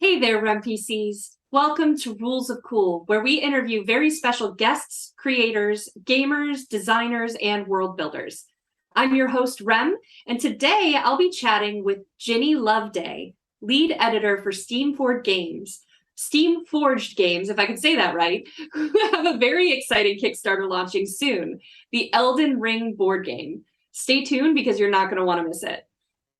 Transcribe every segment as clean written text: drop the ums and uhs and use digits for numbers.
Hey there, RemPCs. Welcome to Rules of Cool, where we interview very special guests, creators, gamers, designers, and world builders. I'm your host, Rem, and today I'll be chatting with Ginny Loveday, lead editor for Steamforged Games. Steamforged Games, if I can say that right, who have a very exciting Kickstarter launching soon, the Elden Ring board game. Stay tuned because you're not going to want to miss it.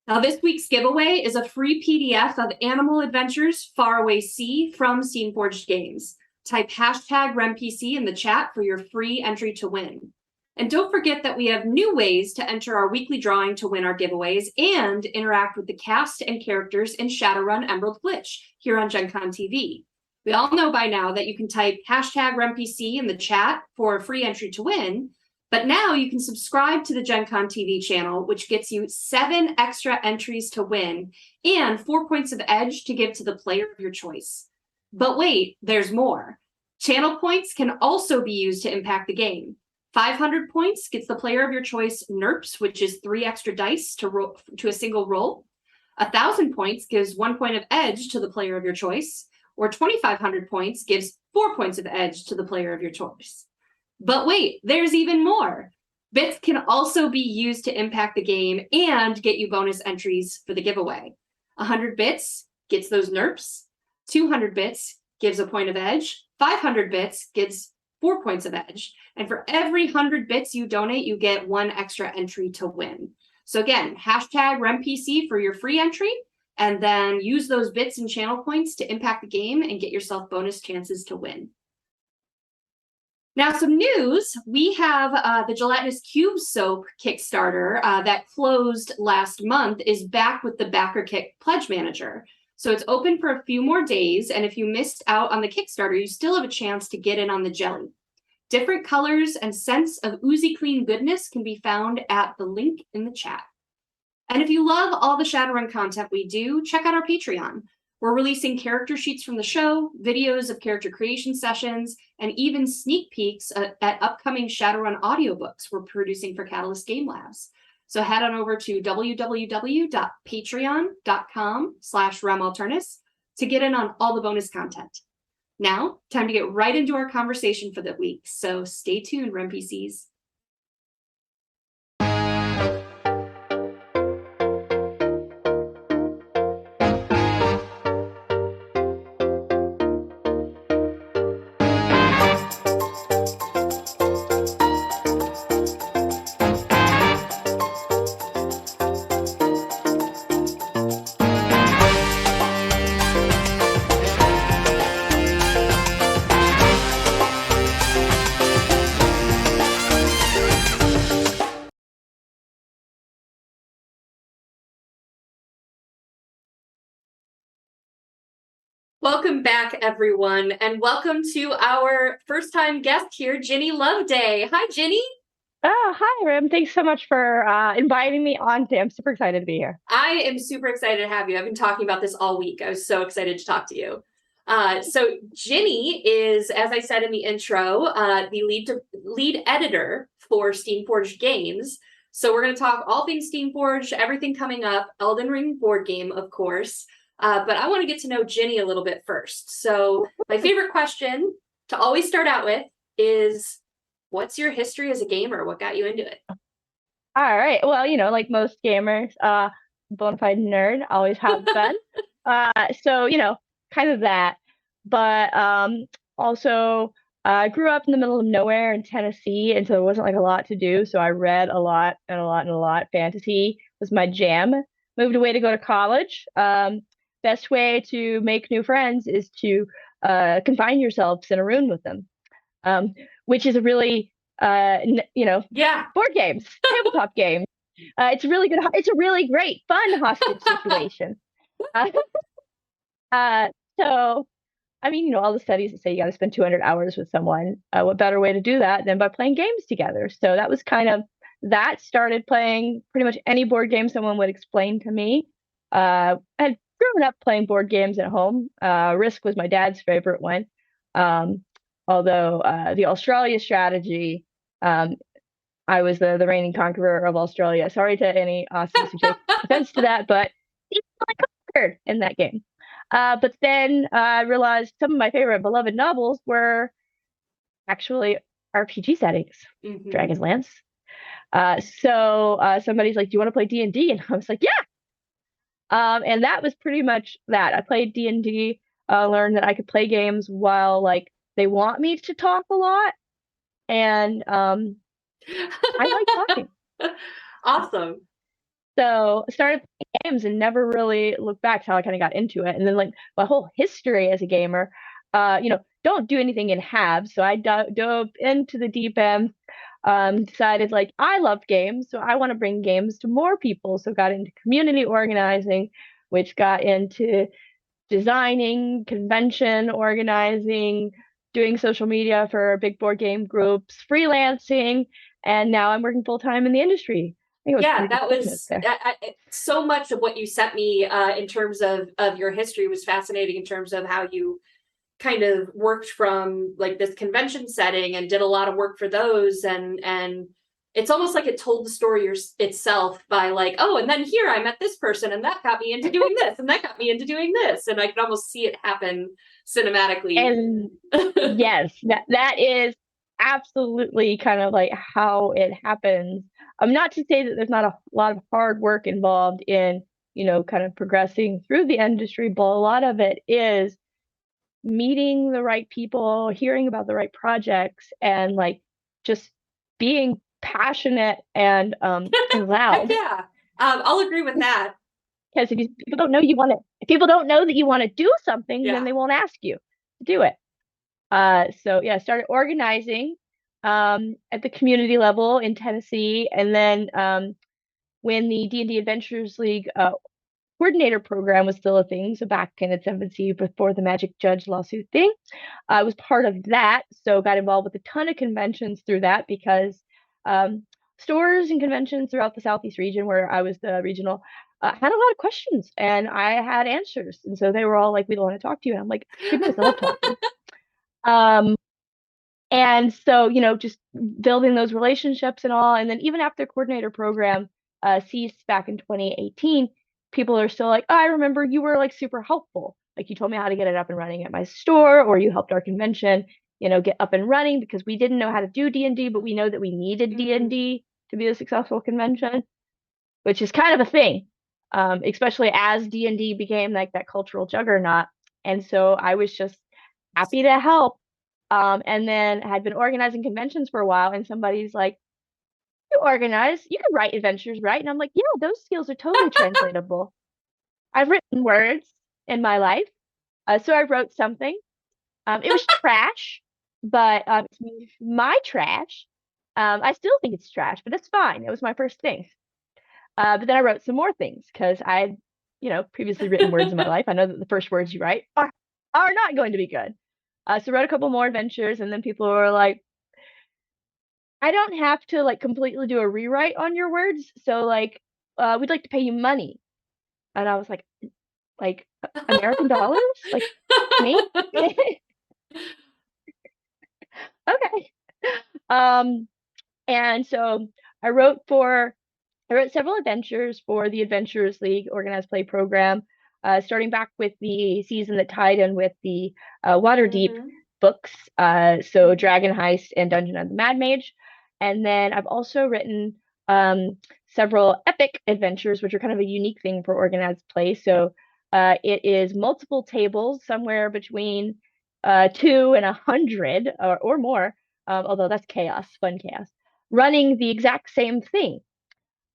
Now, this week's giveaway is a free PDF of Animal Adventures Faraway Sea from Steamforged Games. Type hashtag RemPC in the chat for your free entry to win. And don't forget that we have new ways to enter our weekly drawing to win our giveaways and interact with the cast and characters in Shadowrun Emerald Glitch here on Gen Con TV. We all know by now that you can type hashtag RemPC in the chat for a free entry to win. But now you can subscribe to the Gen Con TV channel, which gets you 7 extra entries to win and 4 points of edge to give to the player of your choice. But wait, there's more. Channel points can also be used to impact the game. 500 points gets the player of your choice NERPs, which is 3 extra dice to a single roll. 1,000 points gives 1 point of edge to the player of your choice, or 2,500 points gives 4 points of edge to the player of your choice. But wait, there's even more. Bits can also be used to impact the game and get you bonus entries for the giveaway. 100 bits gets those NERPs. 200 bits gives a point of edge. 500 bits gives 4 points of edge. And for every 100 bits you donate, you get 1 extra entry to win. So again, hashtag RemPC for your free entry, and then use those bits and channel points to impact the game and get yourself bonus chances to win. Now, some news. We have the Gelatinous Cube Soap Kickstarter that closed last month is back with the Backer Kick Pledge Manager. So it's open for a few more days, and if you missed out on the Kickstarter, you still have a chance to get in on the jelly. Different colors and scents of oozy clean goodness can be found at the link in the chat. And if you love all the Shadowrun content we do, check out our Patreon. We're releasing character sheets from the show, videos of character creation sessions, and even sneak peeks at upcoming Shadowrun audiobooks we're producing for Catalyst Game Labs. So head on over to www.patreon.com/RemAlternis to get in on all the bonus content. Now, time to get right into our conversation for the week. So stay tuned, RemPCs. Welcome back, everyone, and welcome to our first-time guest here, Ginny Loveday. Hi, Ginny. Oh, hi, Rim. Thanks so much for inviting me on today. I'm super excited to be here. I am super excited to have you. I've been talking about this all week. I was so excited to talk to you. So Ginny is, as I said in the intro, the lead editor for Steamforged Games. So we're going to talk all things Steamforged, everything coming up, Elden Ring board game, of course. But I want to get to know Ginny a little bit first. So my favorite question to always start out with is, what's your history as a gamer? What got you into it? All right. Well, like most gamers, bona fide nerd, always have been. So, kind of that. But also, I grew up in the middle of nowhere in Tennessee, and so there wasn't like a lot to do. So I read a lot and a lot and a lot. Fantasy was my jam. Moved away to go to college. Best way to make new friends is to confine yourselves in a room with them, which is a really, board games, tabletop games. It's really good. It's a really great, fun hostage situation. So, I mean, all the studies that say you got to spend 200 hours with someone. What better way to do that than by playing games together? So that was kind of that. Started playing pretty much any board game someone would explain to me. I had grown up playing board games at home. Risk was my dad's favorite one. Although the Australia strategy, I was the reigning conqueror of Australia. Sorry to any Aussies who take offense to that, but it's really conquered in that game. But then I realized some of my favorite beloved novels were actually RPG settings, Hmm. Dragon's Lance. So somebody's like, "Do you want to play D&D?" And I was like, "Yeah." And that was pretty much that. I played D&D, learned that I could play games while like they want me to talk a lot, and I like talking. Awesome. So I started playing games and never really looked back to how I kind of got into it. And then like my whole history as a gamer, don't do anything in halves. So I dove into the deep end, decided like I love games, so I want to bring games to more people. So got into community organizing, which got into designing, convention organizing, doing social media for big board game groups, freelancing, and now I'm working full time in the industry. I think it was Yeah, pretty good that business was there. so much of what you sent me in terms of your history was fascinating in terms of how you kind of worked from like this convention setting and did a lot of work for those and it's almost like it told the story itself by like, oh, and then here I met this person and that got me into doing this and that got me into doing this, and I could almost see it happen cinematically. And yes, that is absolutely kind of like how it happens. Not to say that there's not a lot of hard work involved in, kind of progressing through the industry, but a lot of it is meeting the right people, hearing about the right projects, and like just being passionate and Heck loud. yeah. I'll agree with that. Because people don't know if people don't know that you want to do something, then Yeah. they won't ask you to do it. So yeah, I started organizing at the community level in Tennessee, and then when the D&D Adventures League coordinator program was still a thing, so back in its infancy before the Magic Judge lawsuit thing, I was part of that. So got involved with a ton of conventions through that because um, stores and conventions throughout the Southeast region, where I was the regional, had a lot of questions, and I had answers, and so they were all like, "We don't want to talk to you," and I'm like, "Goodness, I love talking." Um, and so, just building those relationships and all. And then even after coordinator program ceased back in 2018, people are still like, "Oh, I remember you were like super helpful. Like you told me how to get it up and running at my store, or you helped our convention, get up and running because we didn't know how to do D&D, but we know that we needed Mhm. D&D to be a successful convention," which is kind of a thing, especially as D&D became like that cultural juggernaut. And so I was just happy to help. And then had been organizing conventions for a while, and somebody's like, "You organize, you can write adventures, right?" And I'm like, "Yeah, those skills are totally translatable. I've written words in my life." So I wrote something. It was trash, but it's my trash. I still think it's trash, but it's fine. It was my first thing. But then I wrote some more things because I'd, previously written words in my life. I know that the first words you write are not going to be good. So I wrote a couple more adventures, and then people were like, "I don't have to like completely do a rewrite on your words, so like, we'd like to pay you money." And I was like American dollars, like me? Okay. Um, and so I wrote for I wrote several adventures for the Adventurers League organized play program, starting back with the season that tied in with the Waterdeep Mhm. books, so Dragon Heist and Dungeon of the Mad Mage. And then I've also written several epic adventures, which are kind of a unique thing for organized play. So it is multiple tables, somewhere between 2 and 100 or more, although that's chaos, fun chaos, running the exact same thing,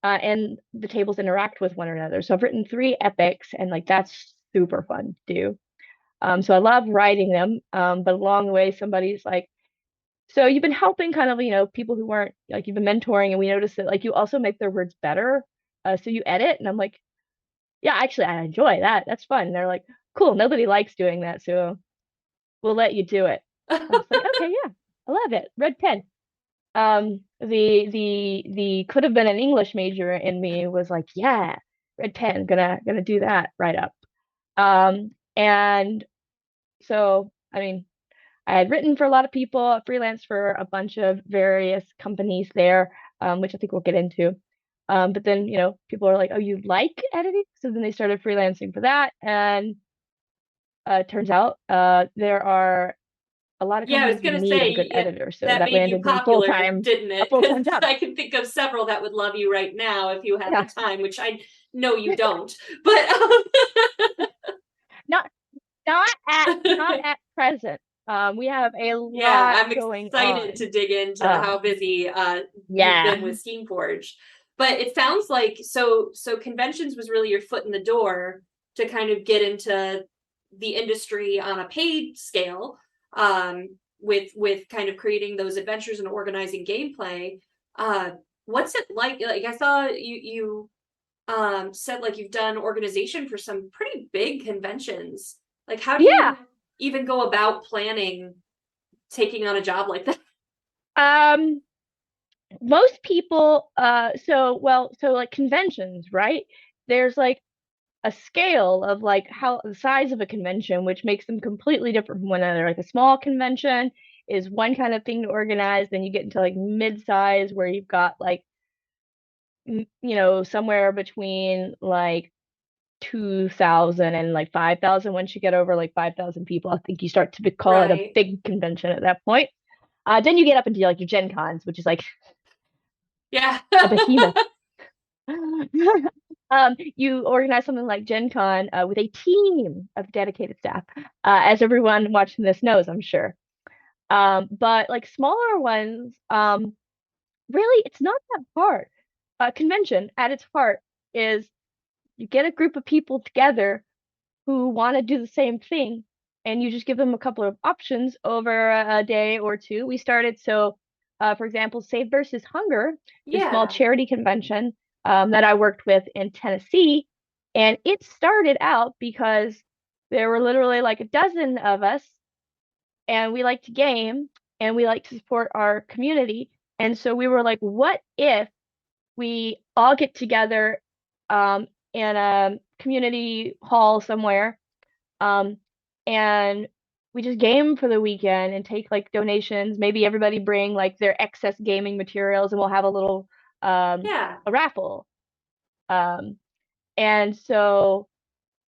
and the tables interact with one another. So I've written 3 epics, and like that's super fun to do. So I love writing them. But along the way, somebody's like, "So you've been helping kind of, people who weren't like you've been mentoring, and we noticed that like you also make their words better. So you edit." And I'm like, "Yeah, actually, I enjoy that. That's fun." And they're like, "Cool. Nobody likes doing that, so we'll let you do it." I was like, "Okay, yeah, I love it. Red pen." The could have been an English major in me was like, "Yeah, red pen, gonna do that right up." And so I mean, I had written for a lot of people, freelanced for a bunch of various companies there, which I think we'll get into. But then, people are like, "Oh, you like editing?" So then they started freelancing for that. And turns out there are a lot of Yeah, I was companies gonna need a say good editor, so that that made you landed me popular, didn't a it? full Because time job. I can think of several that would love you right now if you had the Yeah, time, which I know you don't. But not not at present. We have a yeah, lot I'm going excited on. to dig into Uh, how busy you've yeah, been with Steamforge. But it sounds like so conventions was really your foot in the door to kind of get into the industry on a paid scale, with kind of creating those adventures and organizing gameplay. Uh, what's it like? Like I saw you said like you've done organization for some pretty big conventions. Like how do yeah. you even go about planning taking on a job like that? Um, Most people, so like conventions, right? There's like a scale of like how the size of a convention, which makes them completely different from one another. Like a small convention is one kind of thing to organize, then you get into like mid-size where you've got like somewhere between like 2,000 and like 5,000. Once you get over like 5,000 people, I think you start to call it a Right. big convention at that point. Then you get up into like your Gen Cons, which is like Yeah. a behemoth. You organize something like Gen Con with a team of dedicated staff, as everyone watching this knows, I'm sure. But like smaller ones, really, it's not that hard. A convention at its heart is you get a group of people together who want to do the same thing, and you just give them a couple of options over a day or two. We started for example, Save versus Hunger, this small Yeah. charity convention that I worked with in Tennessee, and it started out because there were literally like a dozen of us, and we like to game and we like to support our community, and so we were like, what if we all get together in a community hall somewhere, um, and we just game for the weekend and take like donations. Maybe everybody bring like their excess gaming materials, and we'll have a little Yeah. a raffle. Um, and so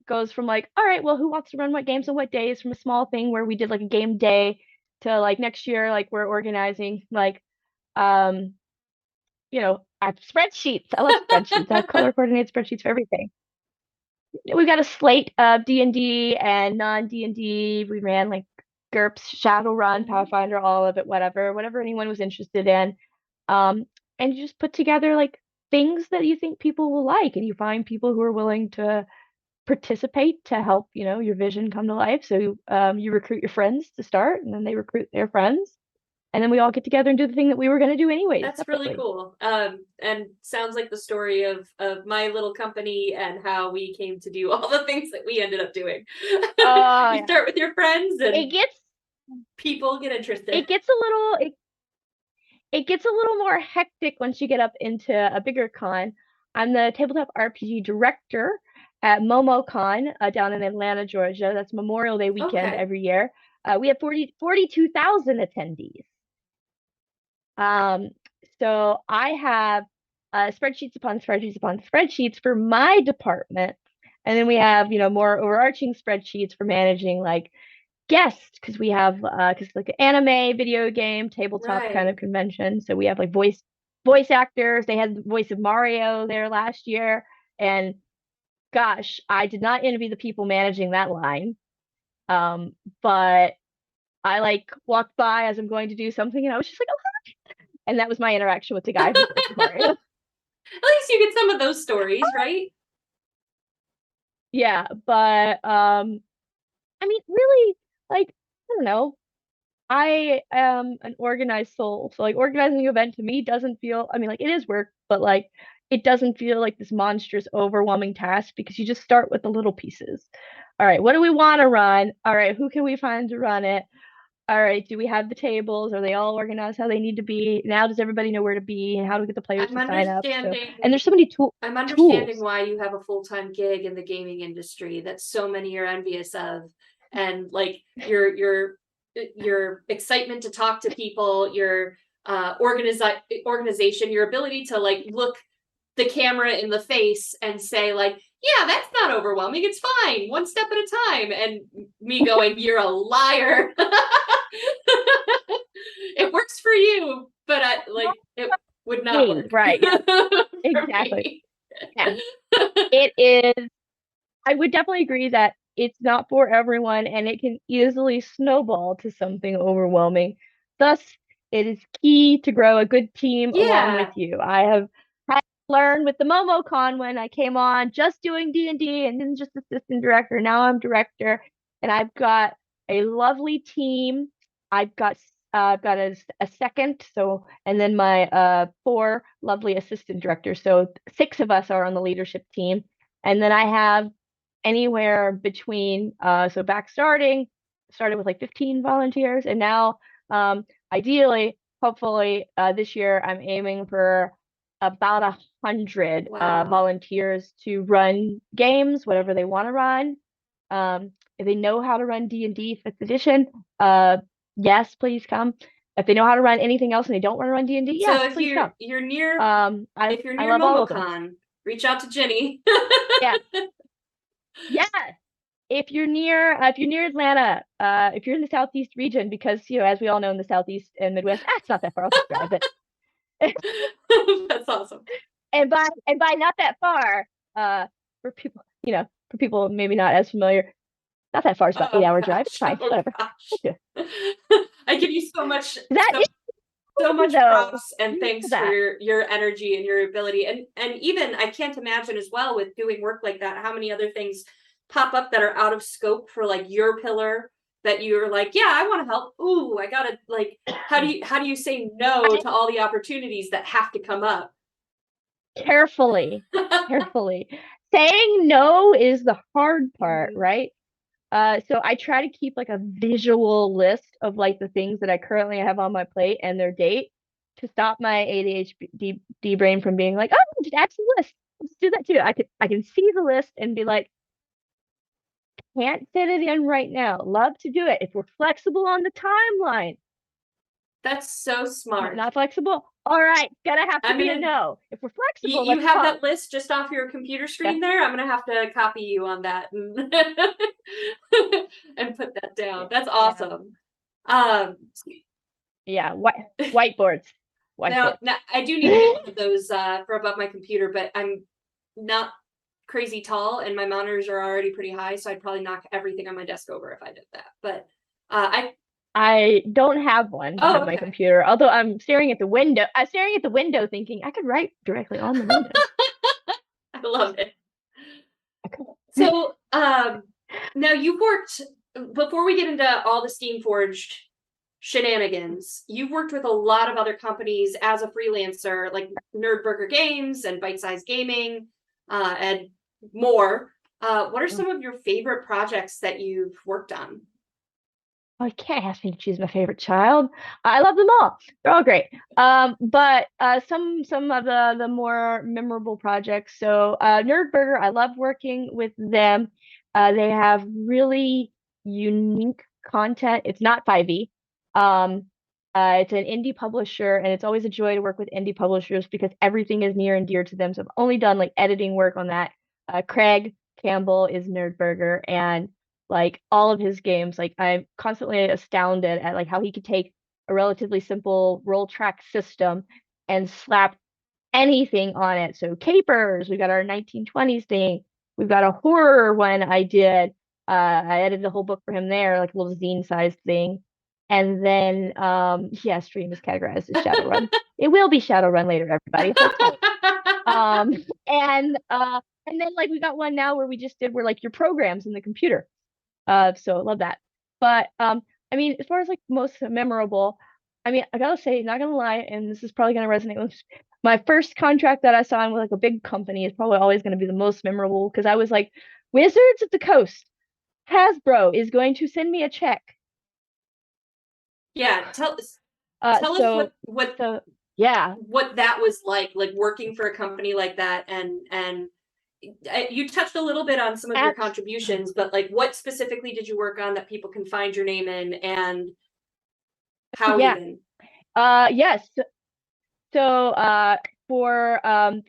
goes from like, all right, well, who wants to run what games on what days, from a small thing where we did like a game day to like next year, like we're organizing like um, I have spreadsheets. I love spreadsheets. I have color coordinated spreadsheets for everything. We've got a slate of D&D and non-D&D. We ran like GURPS, Shadowrun, Mhm. Pathfinder, all of it, whatever anyone was interested in. Um, and you just put together like things that you think people will like, and you find people who are willing to participate to help, your vision come to life. So you recruit your friends to start, and then they recruit their friends, and then we all get together and do the thing that we were going to do anyways, That's really separately. cool. And sounds like the story of my little company and how we came to do all the things that we ended up doing. You Yeah. start with your friends It and gets people get interested. it gets a little it gets a little more hectic once you get up into a bigger con. I'm the tabletop RPG director at MomoCon down in Atlanta, Georgia. That's Memorial Day weekend Okay. every year. We have 42,000 attendees. Um, so I have spreadsheets upon spreadsheets upon spreadsheets for my department. And then we have, more overarching spreadsheets for managing like guests, because we have because like an anime, video game, tabletop kind Right. of convention. So we have like voice actors. They had the voice of Mario there last year, and gosh, I did not envy the people managing that line. But I like walked by as I'm going to do something, and I was just like, oh, and that was my interaction with the guy who voiced Mario. At least you get some of those stories, right? Yeah, but I mean, really, like, I don't know. I am an organized soul. So like organizing an event to me doesn't feel, I mean, like it is work, but like it doesn't feel like this monstrous, overwhelming task, because you just start with the little pieces. All right, what do we want to run? All right, who can we find to run it? All right, do we have the tables? Are they all organized how they need to be? Now does everybody know where to be, and how do we get the players I'm to sign up? And understanding there's so many I'm understanding tools. why you have a full-time gig in the gaming industry that so many are envious of. And like your excitement to talk to people, your organization, your ability to like look the camera in the face and say like, yeah, that's not overwhelming. It's fine. One step at a time. And me going, you're a liar. It works for you, but it would not work. Right. Yeah, exactly. Yeah. It is. I would definitely agree that it's not for everyone and it can easily snowball to something overwhelming. Thus, it is key to grow a good team along with Yeah. you. I have had to learn with the MomoCon when I came on just doing D&D and then just assistant director. Now I'm director and I've got a lovely team. I've got a second, so and then my four lovely assistant directors. So six of us are on the leadership team. And then I have anywhere between so back started with like 15 volunteers and now ideally hopefully this year I'm aiming for about 100 Wow. volunteers to run games whatever they want to run. If they know how to run D&D 5th edition, yes, please come. If they know how to run anything else and they don't want to run D&D, yes, So if please come. you're near if you're I near love all of them. MomoCon, reach out to Ginny. Yeah. Yeah. If you're near Atlanta, if you're in the Southeast region, because as we all know in the Southeast and Midwest, it's not that far. I'll just drive it. That's awesome. And by not that far, for people maybe not as familiar, not that far. It's about 8-hour drive. It's fine. Oh, Whatever. gosh. I give you so much So much though, props and thanks for your energy and your ability. And even I can't imagine as well with doing work like that, how many other things pop up that are out of scope for like your pillar that you're like, yeah, I want to help. Ooh, I gotta how do you say no to all the opportunities that have to come up? carefully. Saying no is the hard part, Mhm. right? So I try to keep like a visual list of like the things that I currently have on my plate and their date to stop my ADHD brain from being like, oh, just add to the list. Let's do that too. I can see the list and be like, can't fit it in right now. Love to do it. If we're flexible on the timeline. That's so smart. Not flexible. All right, gonna have to I'm be a gonna no. If we're flexible, you let's have talk. that list just off your computer Yeah. screen there. I'm gonna have to copy you on that and, and put that down. That's awesome. Yeah, whiteboards. Now I do need to get one of those for above my computer, but I'm not crazy tall and my monitors are already pretty high, so I'd probably knock everything on my desk over if I did that. But I don't have one behind my okay. computer, although I'm staring at the window. I'm staring at the window thinking I could write directly on the window. I love it. So now you've worked before we get into all the Steam Forged shenanigans, you've worked with a lot of other companies as a freelancer, like Nerdburger Games and Bite Size Gaming, and more. What are some of your favorite projects that you've worked on? Oh, you can't ask me to choose my favorite child. I love them all. They're all great. But some of the more memorable projects. So Nerdburger, I love working with them. They have really unique content. It's not 5e. It's an indie publisher, and it's always a joy to work with indie publishers because everything is near and dear to them. So I've only done like editing work on that. Craig Campbell is Nerdburger, and like all of his games, like I'm constantly astounded at like how he could take a relatively simple roll track system and slap anything on it. So capers, we got our 1920s thing, we've got a horror one I did. I edited the whole book for him there, like a little zine sized thing. And then yeah, stream is categorized as Shadowrun. It will be Shadowrun later, everybody. Hold tight. Um and then like we got one now where we just did where like your programs in the computer. So I love that. But I mean, as far as like most memorable, I mean, I gotta say, not gonna lie, and this is probably gonna resonate with my first contract that I signed with like a big company is probably always gonna be the most memorable because I was like, Wizards of the Coast, Hasbro is going to send me a check. Yeah, tell us So yeah, what that was like working for a company like that, and you touched a little bit on some of your at contributions, but like what specifically did you work on that people can find your name in, and how yeah, even? yes. So for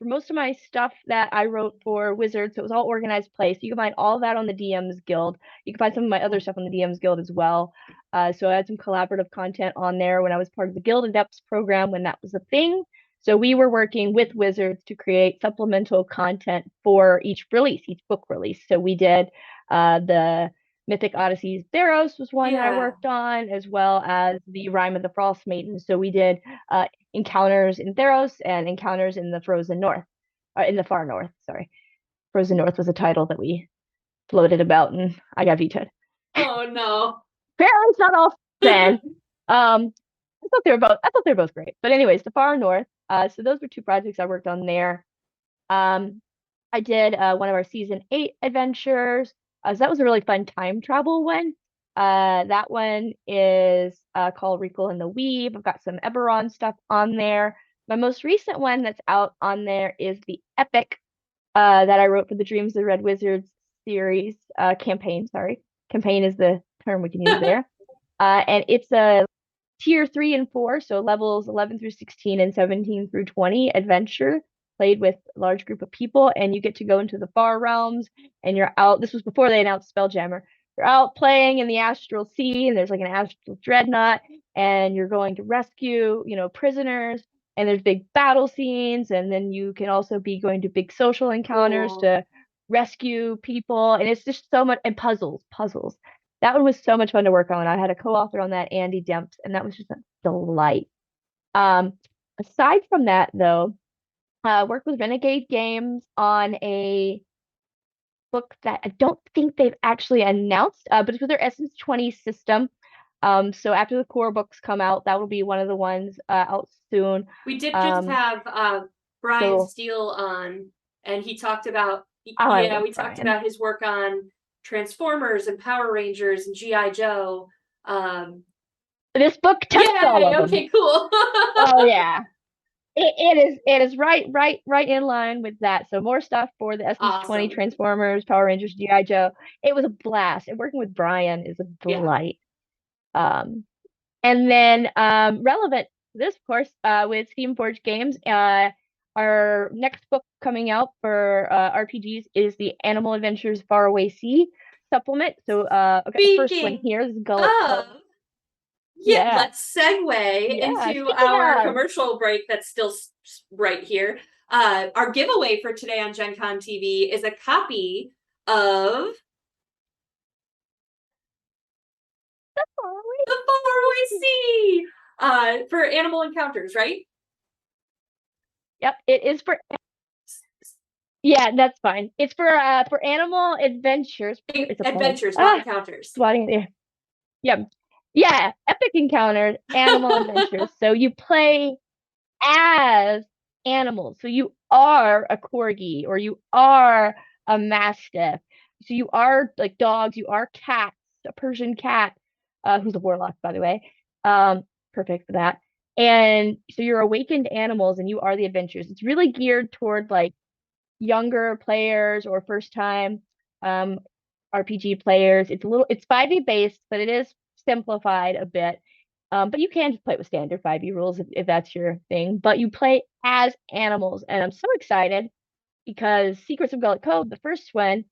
most of my stuff that I wrote for Wizards, so it was all organized play. So you can find all of that on the DM's Guild. You can find some of my other stuff on the DM's Guild as well. So I had some collaborative content on there when I was part of the Guild Adepts program when that was a thing. So we were working with Wizards to create supplemental content for each release, each book release. So we did the Mythic Odysseys Theros was one that I worked on, as well as the Rime of the Frost Maiden. So we did encounters in Theros and encounters in the Frozen North, in the Far North. Sorry, Frozen North was a title that we floated about, and I got vetoed. Oh no! Apparently, it's not all fan. I thought they were both. I thought they were both great. But anyways, the Far North. So those were two projects I worked on there. I did one of our season 8 adventures. So that was a really fun time travel one. That one is called Recall and the Weave. I've got some Eberron stuff on there. My most recent one that's out on there is the epic that I wrote for the Dreams of the Red Wizards series campaign. Sorry, campaign is the term we can use there. And it's a tier 3 and 4, so levels 11 through 16 and 17 through 20 adventure played with a large group of people, and you get to go into the far realms, and you're out. This was before they announced Spelljammer. You're out playing in the astral sea, and there's like an astral dreadnought, and you're going to rescue, prisoners, and there's big battle scenes, and then you can also be going to big social encounters to rescue people, and it's just so much, and puzzles. That one was so much fun to work on. I had a co-author on that, Andy Demps, and that was just a delight. Aside from that, though, worked with Renegade Games on a book that I don't think they've actually announced, but it's with their Essence 20 system. So after the core books come out, that will be one of the ones out soon. We did just have Brian Steele on, and he talked about we talked about his work on Transformers and Power Rangers and G.I. Joe. This book touched all of them. Okay, cool. Oh yeah. It is right in line with that. So more stuff for the Essence 20, Transformers, Power Rangers, G.I. Joe. It was a blast. And working with Brian is a delight. Yeah. And then relevant to this, of course, with Steamforged Games, our next book coming out for RPGs is the Animal Adventures Faraway Sea supplement. So the first one here is Gullet Cove. Yeah, let's segue into our commercial break that's still right here. Our giveaway for today on Gen Con TV is a copy of The Faraway Sea for Animal Encounters, right? Yep, it is for. Yeah, that's fine. It's for Animal Adventures. Adventures, not encounters. Swatting it. Yeah, epic encounters, animal adventures. So you play as animals. So you are a corgi or you are a mastiff. So you are like dogs, you are cats, a Persian cat, who's a warlock, by the way. Perfect for that. And so you're awakened animals and you are the adventures. It's really geared toward like younger players or first time RPG players. It's 5e based, but it is simplified a bit. But you can just play it with standard 5e rules if that's your thing. But you play as animals, and I'm so excited because Secrets of Gullet Cove, the first one,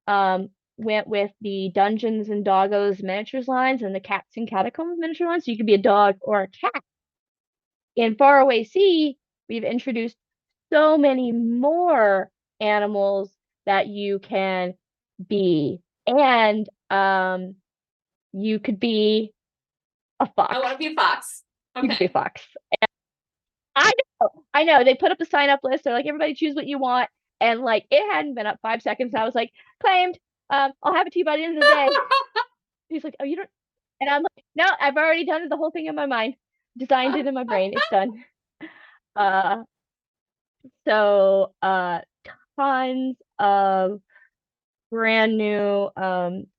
went with the Dungeons and Doggos miniatures lines and the Cats and Catacombs miniature lines. So you could be a dog or a cat. In Faraway Sea, we've introduced so many more animals that you can be. And you could be a fox. I want to be a fox. Okay. You could be a fox. And I know. They put up a sign up list. They're like, everybody choose what you want. And like, it hadn't been up 5 seconds. And I was like, claimed. I'll have it to you by the end of the day. He's like, oh, you don't. And I'm like, no, I've already done the whole thing in my mind. Designed it in my brain. It's done. So tons of brand new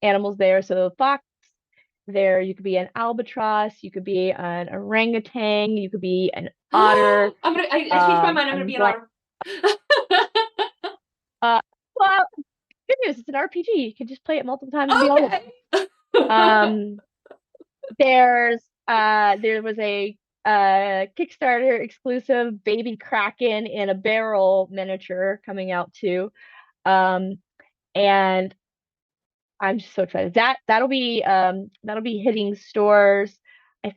animals there. So fox there, you could be an albatross, you could be an orangutan, you could be an otter. I changed my mind. I'm gonna be an otter. Well, good news, it's an RPG. You can just play it multiple times and be all of them. There was a Kickstarter exclusive baby Kraken in a barrel miniature coming out too. Um, and I'm just so excited. That'll be hitting stores. I'm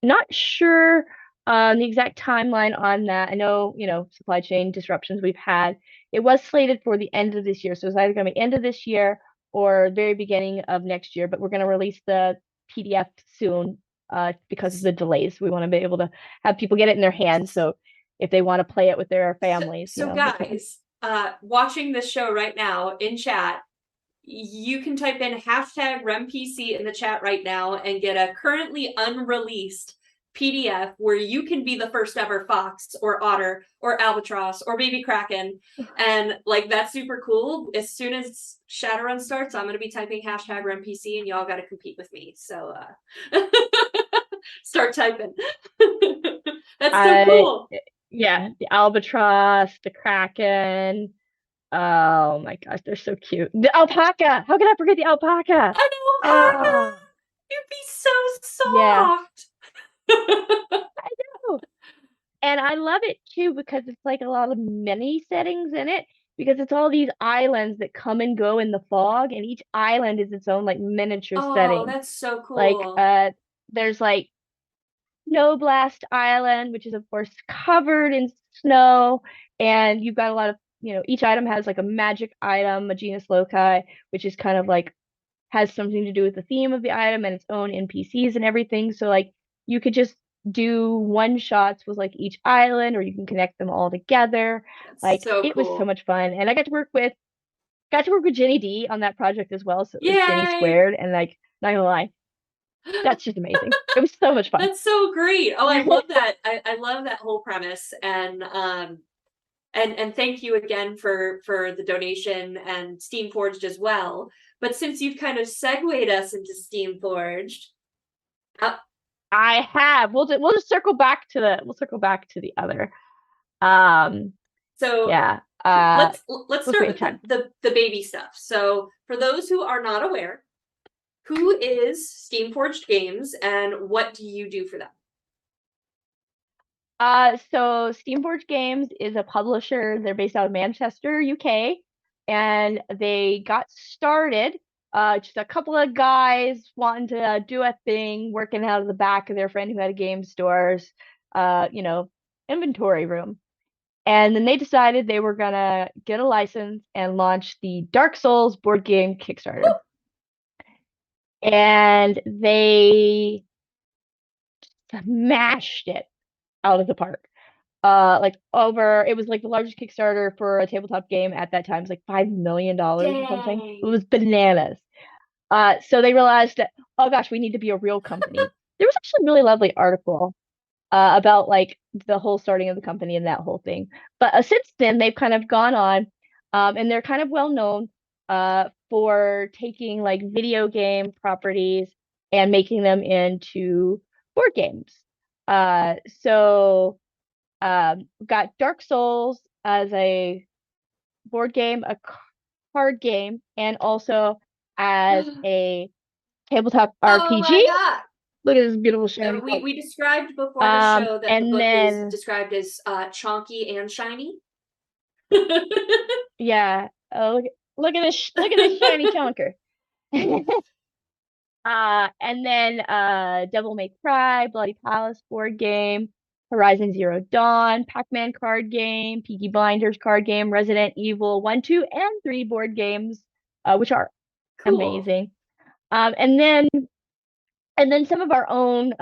not sure the exact timeline on that. I know, supply chain disruptions we've had. It was slated for the end of this year, so it's either going to be end of this year or very beginning of next year. But we're going to release the PDF soon because of the delays. We want to be able to have people get it in their hands, so if they want to play it with their families, So they can. guys, watching this show right now in chat, you can type in hashtag RemPC in the chat right now and get a currently unreleased PDF where you can be the first ever fox or otter or albatross or baby kraken. And like, that's super cool. As soon as Shadowrun starts, I'm going to be typing hashtag RemPC and y'all got to compete with me. So start typing. That's so cool. Yeah, the albatross, the kraken. Oh my gosh, they're so cute. The alpaca. How can I forget the alpaca? I know, alpaca. Oh, You'd be so yeah. soft. I know. And I love it too because it's like a lot of mini settings in it because it's all these islands that come and go in the fog, and each island is its own like miniature Oh, setting. that's so Like cool. there's like Snow Blast Island, which is of course covered in snow, and you've got a lot of, each item has like a magic item, a genus loci, which is kind of like has something to do with the theme of the item and its own NPCs and everything. So like you could just do one shots with like each island, or you can connect them all together. That's Like so it was so cool. much fun, and I got to work with Jenny D on that project as well. So it was Jenny Yay! squared, and like not gonna lie, that's just amazing. It was so much fun. That's so great. Oh, I love that. I love that whole premise. And thank you again for the donation and Steam Forged as well. But since you've kind of segued us into Steam Forged, uh, I have. We'll just circle back to the other. Um, so yeah. let's Let's start wait in with time. the baby stuff. So for those who are not aware, who is Steam Forged Games and what do you do for them? So Steamforge Games is a publisher. They're based out of Manchester, UK, and they got started just a couple of guys wanting to do a thing, working out of the back of their friend who had a game store's, uh, you know, inventory room. And then they decided they were gonna get a license and launch the Dark Souls board game Kickstarter. And they smashed it out of the park. It was like the largest Kickstarter for a tabletop game at that time. It was like $5 million or something. It Dang. was bananas. So they realized that, oh gosh, we need to be a real company. There was actually a really lovely article about like the whole starting of the company and that whole thing. But since then, they've kind of gone on, and they're kind of well known for taking like video game properties and making them into board games. So we've got Dark Souls as a board game, a card game, and also as a tabletop Oh my RPG. god. Look at this beautiful shiny book. We described before the show that the And book is then described as chonky and shiny. yeah, look at this shiny chonker. And then Devil May Cry, Bloody Palace board game, Horizon Zero Dawn, Pac-Man card game, Peaky Blinders card game, Resident Evil 1, 2, and 3 board games, which are Cool. amazing. And then some of our own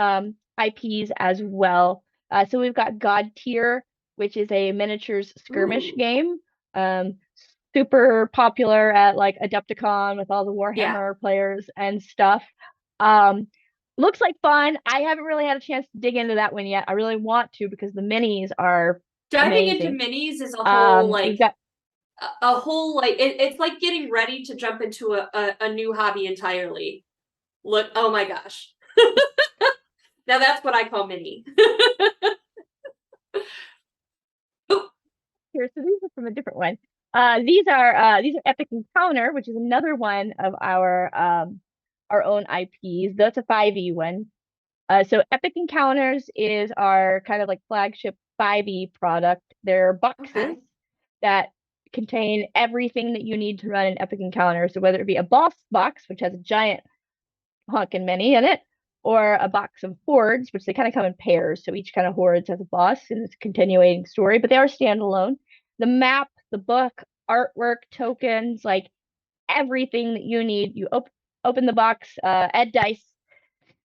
IPs as well. So we've got God Tier, which is a miniatures skirmish Ooh. game. Super popular at like Adepticon with all the Yeah. Warhammer players and stuff. Um, looks like fun. I haven't really had a chance to dig into that one yet. I really want to because the minis are Diving into amazing. minis is a whole We've like got it's like getting ready to jump into a new hobby entirely. Look, oh my gosh. Now that's what I call mini. here, so these are from a different one. These are Epic Encounter, which is another one of our own IPs. That's a 5e one. So Epic Encounters is our kind of like flagship 5e product. They're boxes Okay. that contain everything that you need to run an Epic Encounter. So whether it be a boss box, which has a giant honkin' mini in it, or a box of hordes, which they kind of come in pairs. So each kind of hordes has a boss and it's a continuing story, but they are standalone. The map, the book, artwork, tokens, like everything that you need. You open the box, add dice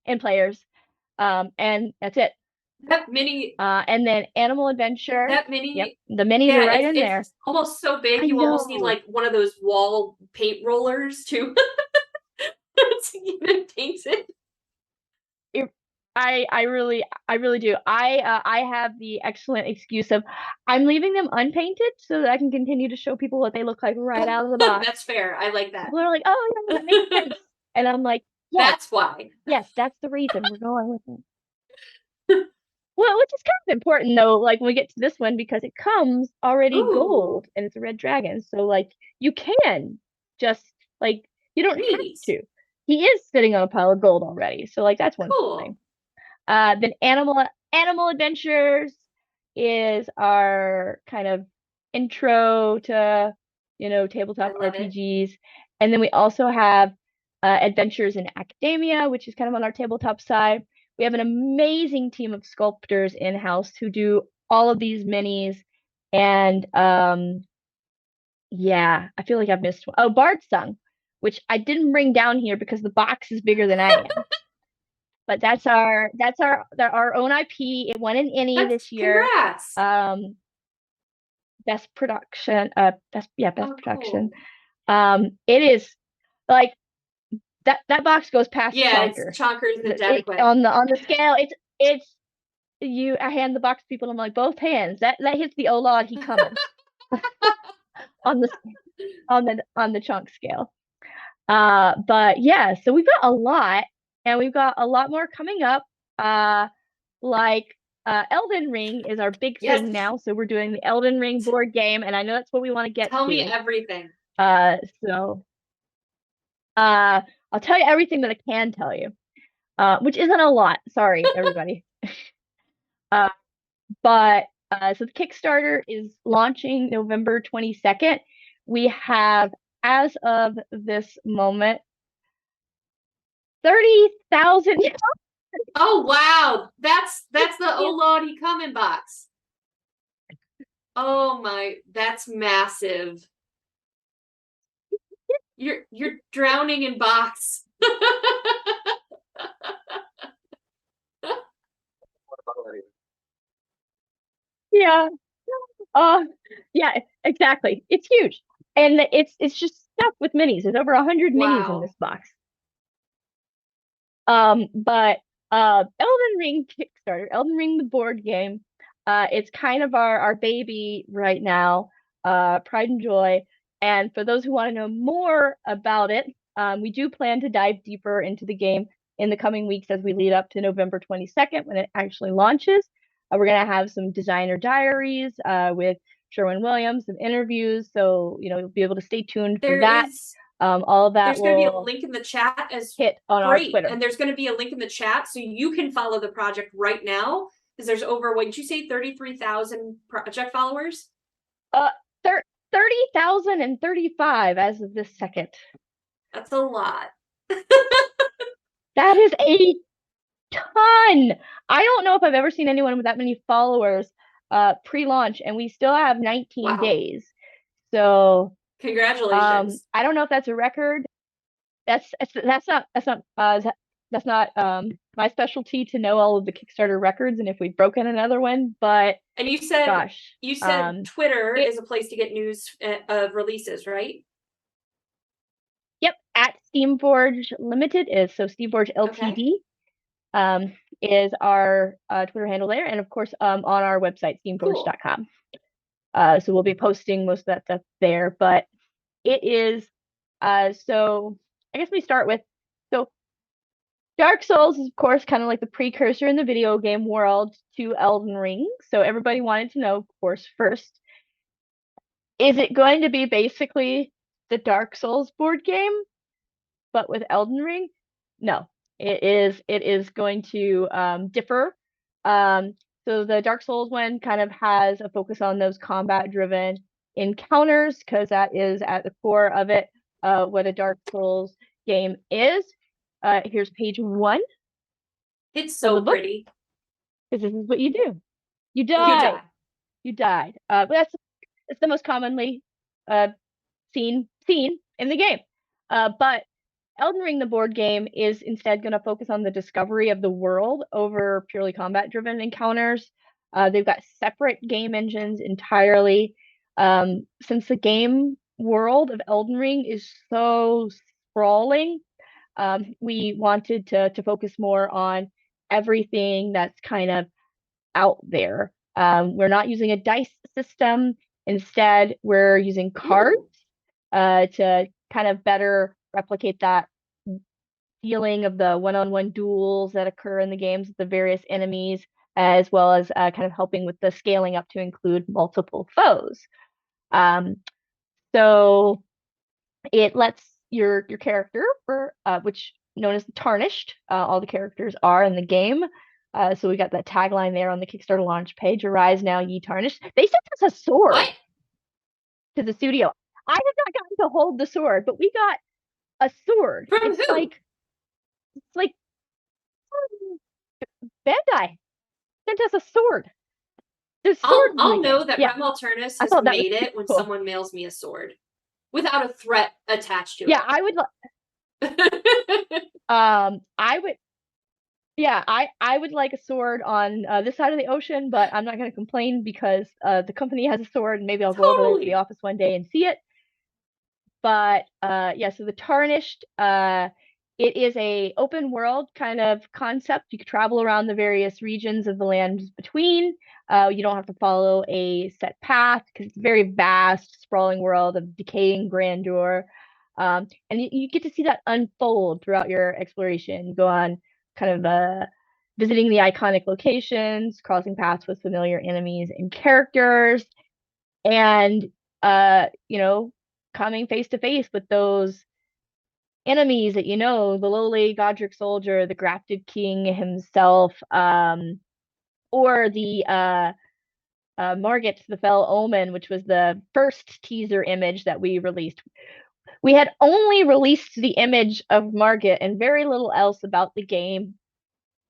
and players, and that's it. That mini, And then Animal Adventure. that Yep, mini, the minis are yeah, right it's in there. it's almost so big I you almost need know. like one of those wall paint rollers to to even paint it. It, I really do. I have the excellent excuse of I'm leaving them unpainted so that I can continue to show people what they look like right out of the box. That's fair. I like that. People are like, "Oh, yeah, that makes sense," and I'm like, "Yes, That's why. yes, that's the reason we're going with it." Well, which is kind of important though, like when we get to this one because it comes already Ooh, gold and it's a red dragon. So like you can just like you don't have neat. to. He is sitting on a pile of gold already. So like that's one cool Cool. thing. Then Animal Adventures is our kind of intro to, I tabletop love it. RPGs. And then we also have Adventures in Academia, which is kind of on our tabletop side. We have an amazing team of sculptors in-house who do all of these minis. And yeah, I feel like I've missed one. Oh, Bard Sung, which I didn't bring down here because the box is bigger than I am. But that's our own IP. It won an Emmy That's this year. congrats. Um, best production. Best Oh, production. cool. It is like that box goes past Yeah, it's Chonker. chonkers and It, adequate. on the scale, it's you. I hand the box to people. And I'm like both hands. That hits the oh lord he coming on the on the chunk scale. But yeah, so we've got a lot, and we've got a lot more coming up. Like Elden Ring is our big Yes, thing now, so we're doing the Elden Ring board game, and I know that's what we want to get tell me to. everything. So I'll tell you everything that I can tell you, which isn't a lot. Sorry, everybody. Uh, but so the Kickstarter is launching November 22nd. We have, as of this moment, 30,000. Oh wow, that's the oh Lord he coming box. Oh my, that's massive. You're drowning in box. Yeah. Uh, yeah, exactly. It's huge. And it's just stuffed with minis. There's over 100 minis in Wow. this box. But Elden Ring Kickstarter, Elden Ring the board game, it's kind of our baby right now, pride and joy. And for those who want to know more about it, we do plan to dive deeper into the game in the coming weeks as we lead up to November 22nd when it actually launches. We're gonna have some designer diaries with Sherwin Williams, some interviews, so you'll be able to stay tuned for There that. is All of that there's going to be a will link in the chat as hit on our great. Twitter. And there's going to be a link in the chat so you can follow the project right now because there's over, what did you say, 33,000 project followers? Uh, 30,035 as of this second. That's a lot. That is a ton. I don't know if I've ever seen anyone with that many followers pre-launch, and we still have 19 Wow. days. So Congratulations. I don't know if that's a record. That's not my specialty to know all of the Kickstarter records and if we've broken another one, but And you said gosh, Twitter it is a place to get news of releases, right? yep, at Steamforge Limited is so Steamforge Okay. Ltd. Is our Twitter handle there, and of course on our website Cool. steamforge.com. So we'll be posting most of that stuff there, but it is so I guess we start with so Dark Souls is of course kind of like the precursor in the video game world to Elden Ring. So everybody wanted to know, of course, first, is it going to be basically the Dark Souls board game, but with Elden Ring? No. It is going to differ. Um, so the Dark Souls one kind of has a focus on those combat-driven encounters because that is at the core of it, what a Dark Souls game is. Here's page 1 It's of the so book, pretty. because this is what you do. You You die. die. You died. But it's the most commonly uh, seen in the game. But Elden Ring, the board game, is instead going to focus on the discovery of the world over purely combat-driven encounters. They've got separate game engines entirely. Since the game world of Elden Ring is so sprawling, we wanted to focus more on everything that's kind of out there. We're not using a dice system. Instead, we're using cards Ooh. to kind of better replicate that feeling of the one-on-one duels that occur in the games with the various enemies, as well as kind of helping with the scaling up to include multiple foes. Um, so it lets your character, for which known as tarnished, all the characters are in the game. So we got that tagline there on the Kickstarter launch page: "Arise now, ye tarnished." They sent us a What? sword to the studio. I have not gotten to hold the sword, but we got a sword. From It's who? like Bandai sent us a sword. There's I'll swords in the I'll game. know that Yeah, Rem Alternis I has thought that was made pretty it when cool. someone mails me a sword without a threat attached to Yeah, it. I would yeah, I would like a sword on this side of the ocean, but I'm not going to complain because the company has a sword, and maybe I'll go over there to the Totally. office one day and see it. But yeah, so the Tarnished, it is a open world kind of concept. You could travel around the various regions of the lands between. You don't have to follow a set path because it's a very vast, sprawling world of decaying grandeur. And you get to see that unfold throughout your exploration. You go on kind of visiting the iconic locations, crossing paths with familiar enemies and characters, and you know, coming face to face with those enemies that the lowly Godric soldier, the grafted king himself, or the Margit, the Fell Omen, which was the first teaser image that we released. We had only released the image of Margit and very little else about the game,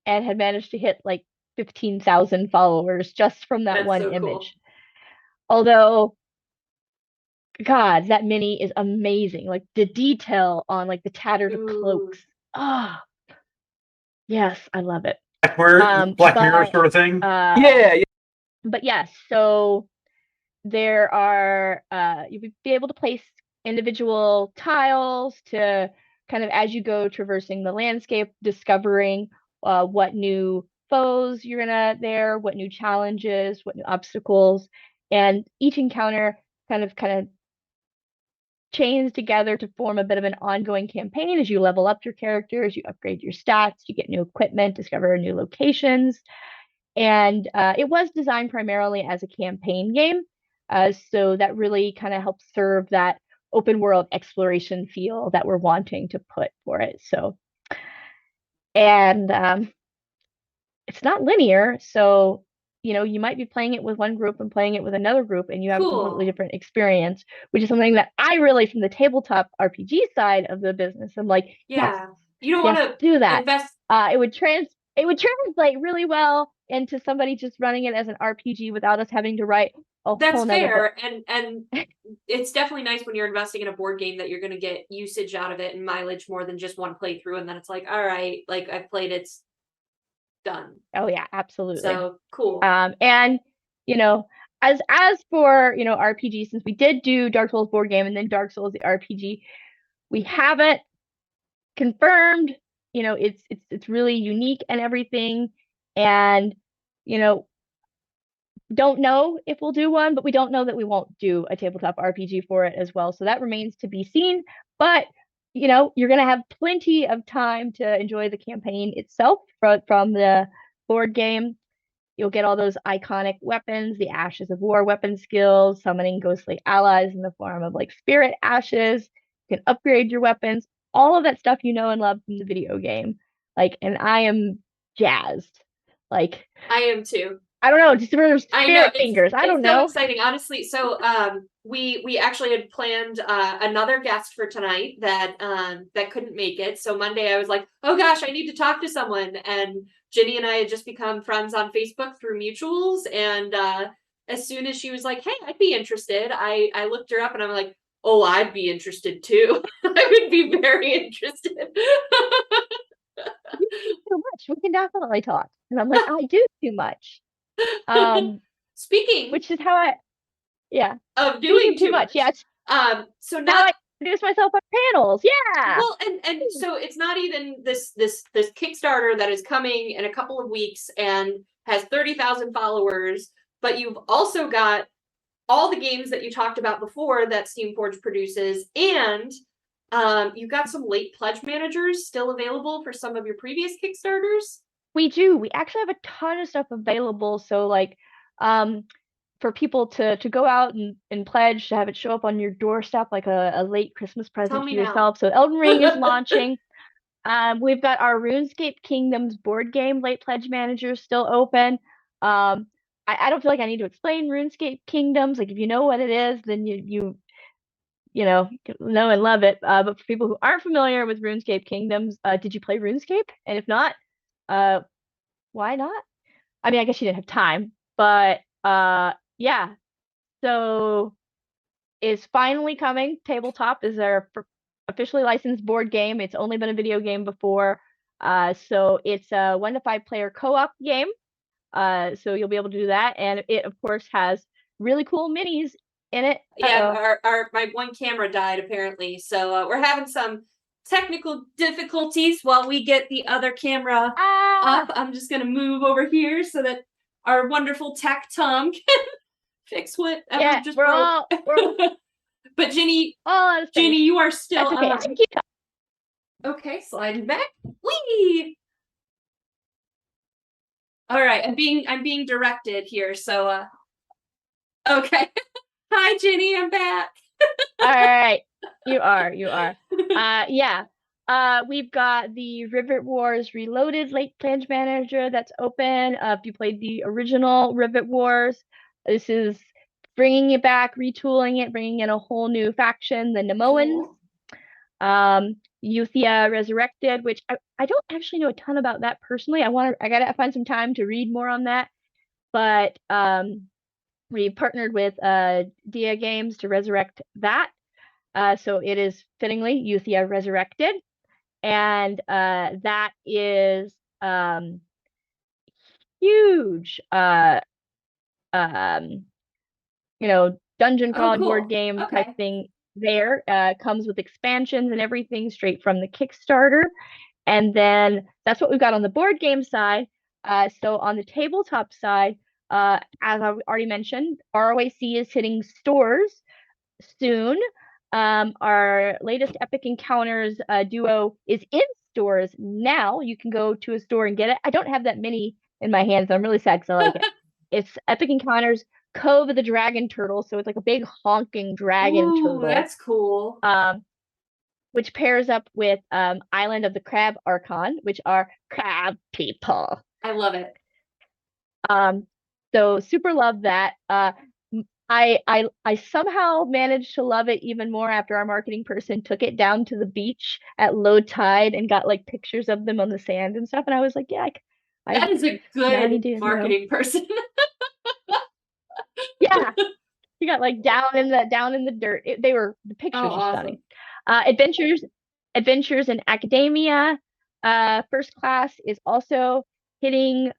and had managed to hit like 15,000 followers just from that That's one so cool. image. Although, God, that mini is amazing. Like the detail on like the tattered Ooh. cloaks. Ah, yes, I love it. Black Mirror But sort of thing. uh Yeah, yeah. but yes, so there are you would be able to place individual tiles to kind of, as you go traversing the landscape, discovering what new foes you're gonna there, what new challenges, what new obstacles, and each encounter kind of chains together to form a bit of an ongoing campaign as you level up your characters, you upgrade your stats, you get new equipment, discover new locations. And it was designed primarily as a campaign game. So that really kind of helps serve that open world exploration feel that we're wanting to put for it. So, and it's not linear. So, you might be playing it with one group and playing it with another group, and you have a completely Cool. different experience, which is something that I really, from the tabletop RPG side of the business, I'm like, yes, Yeah. You don't want yes, to do that. invest. It would translate really well into somebody just running it as an RPG without us having to write a That's whole nother book. fair, and it's definitely nice when you're investing in a board game that you're going to get usage out of it and mileage more than just one playthrough, and then it's like, all right, like I've played, it's done. Oh yeah, absolutely. So cool. And you know, as for RPG, since we did do Dark Souls board game and then Dark Souls the RPG, we haven't confirmed. It's really unique and everything, and you know, don't know if we'll do one, but we don't know that we won't do a tabletop RPG for it as well. So that remains to be seen. But you're going to have plenty of time to enjoy the campaign itself from the board game. You'll get all those iconic weapons, the Ashes of War weapon skills, summoning ghostly allies in the form of like spirit ashes. You can upgrade your weapons, all of that stuff you know and love from the video game. Like, and I am jazzed. Like, I am too. I don't know, just sort of I know spirit fingers. I don't it's so know. exciting, honestly. So we actually had planned another guest for tonight that couldn't make it. So Monday I was like, oh gosh, I need to talk to someone. And Ginny and I had just become friends on Facebook through mutuals. And as soon as she was like, hey, I'd be interested, I looked her up and I'm like, oh, I'd be interested too. I would be very interested. You do too much. We can definitely talk. And I'm like, I do too much. Um, Speaking which is how I, yeah. of Speaking doing too too much, much, yes. so How not I introduce myself on panels. Yeah. well, and so it's not even this Kickstarter that is coming in a couple of weeks and has 30,000 followers, but you've also got all the games that you talked about before that Steamforge produces, and you've got some late pledge managers still available for some of your previous Kickstarters. We do. We actually have a ton of stuff available. So like um for people to go out and pledge to have it show up on your doorstep like a late Christmas Tell present to me now. yourself. So Elden Ring is launching. We've got our RuneScape Kingdoms board game late pledge manager still open. I don't feel like I need to explain RuneScape Kingdoms. Like if you know what it is, then know and love it. But for people who aren't familiar with RuneScape Kingdoms, did you play RuneScape? And if not, uh, why not? I mean, I guess you didn't have time, but yeah. So is finally coming. Tabletop is our officially licensed board game. It's only been a video game before. So it's a 1 to 5 player co-op game. So you'll be able to do that, and it of course has really cool minis in it. Yeah, our my one camera died apparently, so we're having some technical difficulties while we get the other camera up. Ah, I'm just gonna move over here so that our wonderful tech Tom can fix whatever yeah, just we're broke. all But all out of space. Ginny, you are still That's okay. I can keep talking. okay. Sliding back. Whee! All right, I'm being directed here, so okay. Hi, Ginny, I'm back. All right, you are. Yeah. We've got the Rivet Wars Reloaded late pledge manager that's open. If you played the original Rivet Wars, this is bringing it back, retooling it, bringing in a whole new faction, the Nemoans. Cool. Euthia Resurrected, which I don't actually know a ton about that personally. I gotta find some time to read more on that. But we partnered with Dia Games to resurrect that. So it is fittingly Euthia Resurrected. And that is huge um dungeon Oh, crawler board cool. game type Okay. thing there. Comes with expansions and everything straight from the Kickstarter. And then that's what we've got on the board game side. So on the tabletop side, as I already mentioned, ROAC is hitting stores soon. Our latest Epic Encounters duo is in stores now. You can go to a store and get it. I don't have that many in my hands. I'm really sad because I like it. It's Epic Encounters Cove of the Dragon Turtle. So it's like a big honking dragon Ooh, turtle. that's cool. Which pairs up with Island of the Crab Archon, which are crab people. I love it. So super love that. I somehow managed to love it even more after our marketing person took it down to the beach at low tide and got like pictures of them on the sand and stuff. And I was like, yeah, That is a now I good need to, marketing person. yeah. You got like down in the dirt. The Oh, pictures are stunning. awesome. Adventures in Academia. First Class is also hitting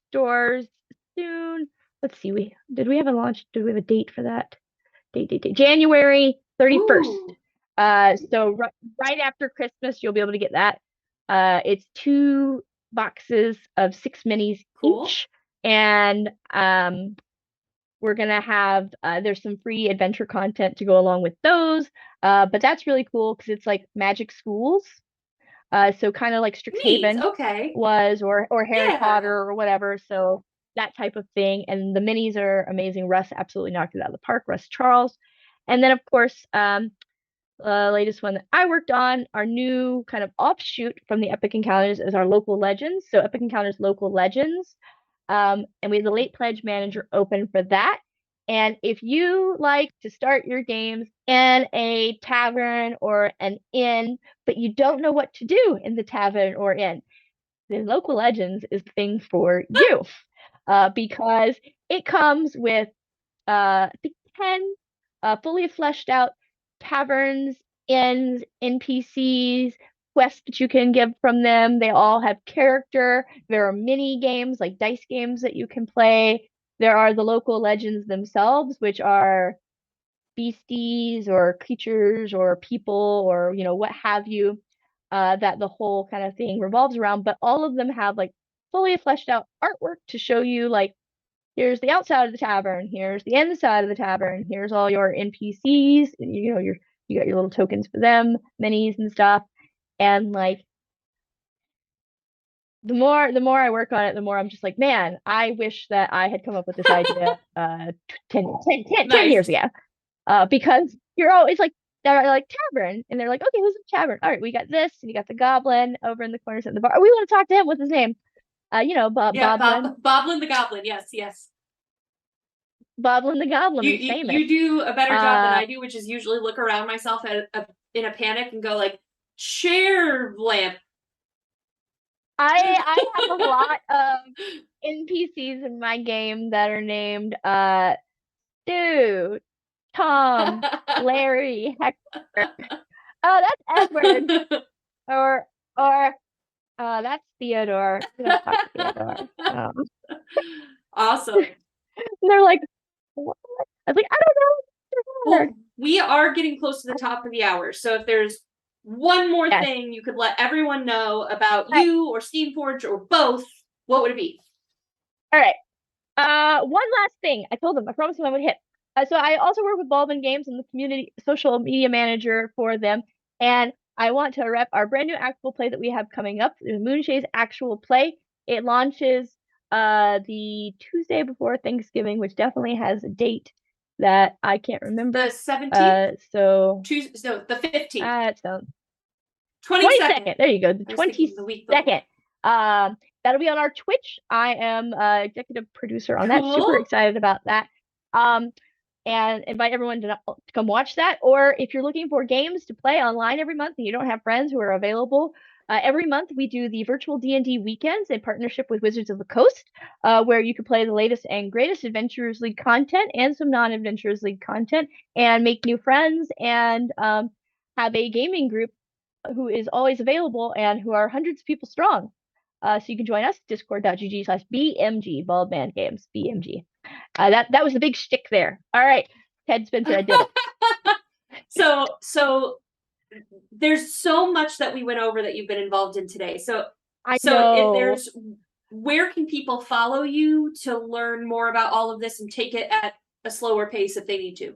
stores soon. Let's see. We have a launch? Did we have a date for that? Date. January 31st. Ooh, So right after Christmas, you'll be able to get that. It's 2 boxes of 6 minis cool. each, and we're gonna have there's some free adventure content to go along with those. But that's really cool because it's like magic schools. So kind of like Neat. Strixhaven Okay. was or Harry Yeah. Potter or whatever. So that type of thing. And the minis are amazing. Russ absolutely knocked it out of the park, Russ Charles. And then of course, latest one that I worked on, our new kind of offshoot from the Epic Encounters is our local legends. So Epic Encounters local legends. And we have the late pledge manager open for that. And if you like to start your games in a tavern or an inn, but you don't know what to do in the tavern or inn, then local legends is the thing for you. Because it comes with I think 10 fully fleshed out taverns, inns, NPCs, quests that you can give from them. They all have character. There are mini games like dice games that you can play. There are the local legends themselves, which are beasties or creatures or people or what have you, that the whole kind of thing revolves around. But all of them have like fully fleshed out artwork to show you like here's the outside of the tavern, here's the inside of the tavern, here's all your NPCs, you got your little tokens for them, minis and stuff. And like the more I work on it, the more I'm just like, man, I wish that I had come up with this idea 10 years Nice. ago. Because you're always like they're like tavern and they're like, okay, who's the tavern? All right, we got this, and you got the goblin over in the corner of the bar. We want to talk to him. What's his name? Yeah, Boblin. Boblin the Goblin. Yes, yes. Boblin the Goblin. You, He's you famous. you do a better job than Uh, I do, which is usually look around myself in a panic and go like, chair lamp. I have a lot of NPCs in my game that are named Stu, Tom, Larry, Hector. Oh, that's Edward. Or that's Theodore. We don't talk to Theodore. Awesome. And they're like, what? I was like, I don't know. Well, we are getting close to the top of the hour, so if there's one more Yes. thing you could let everyone know about Right. you or Steamforge or both, what would it be? All right. One last thing. I told them, I promised them I would hit. So I also work with Baldwin Games. I'm the community social media manager for them. And I want to rep our brand new actual play that we have coming up, the Moonshay's actual play. It launches the Tuesday before Thanksgiving, which definitely has a date that I can't remember. The 17th? So No, the 15th. it sounds 22nd. 22nd. There you go. The I was thinking the week 22nd. That'll be on our Twitch. I am executive producer on that. Super Cool. excited about that. And invite everyone to come watch that. Or if you're looking for games to play online every month and you don't have friends who are available, every month we do the virtual D&D weekends in partnership with Wizards of the Coast, where you can play the latest and greatest Adventurers League content and some non-Adventurers League content and make new friends and have a gaming group who is always available and who are hundreds of people strong. So you can join us, discord.gg/BMG, Bald Man Games, BMG. That was the big shtick there. All right, Ted Spencer, I did it. So there's so much that we went over that you've been involved in today. So I if know. there's, where can people follow you to learn more about all of this and take it at a slower pace if they need to?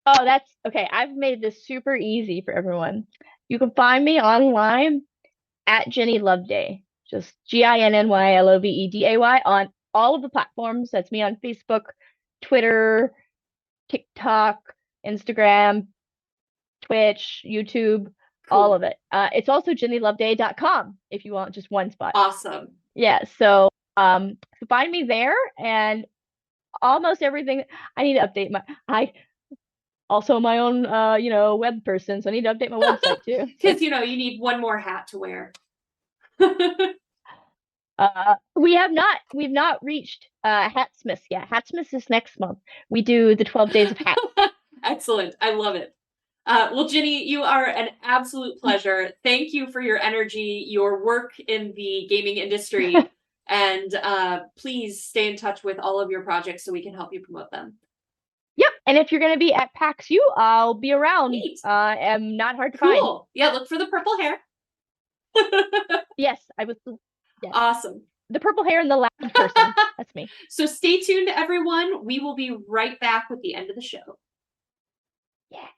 Oh, that's okay. I've made this super easy for everyone. You can find me online at Jenny Loveday, just GINNYLOVEDAY on all of the platforms. That's me on Facebook, Twitter, TikTok, Instagram, Twitch, YouTube, all of it. It's also jennyloveday.com if you want just one spot. Awesome. Yeah, so find me there and almost everything. I need to update I also my own web person, so I need to update my website too. Because you need one more hat to wear. We've not reached Hatsmith yet. Hatsmith is next month. We do the 12 days of hat. Excellent. I love it. Well, Ginny, you are an absolute pleasure. Thank you for your energy, your work in the gaming industry, and please stay in touch with all of your projects so we can help you promote them. Yep, and if you're going to be at PAX U, I'll be around. Neat. I'm not hard to find. Cool. Yeah, look for the purple hair. Yes, I was. Yes. Awesome. The purple hair and the loud person. That's me. So stay tuned, everyone. We will be right back with the end of the show. Yeah.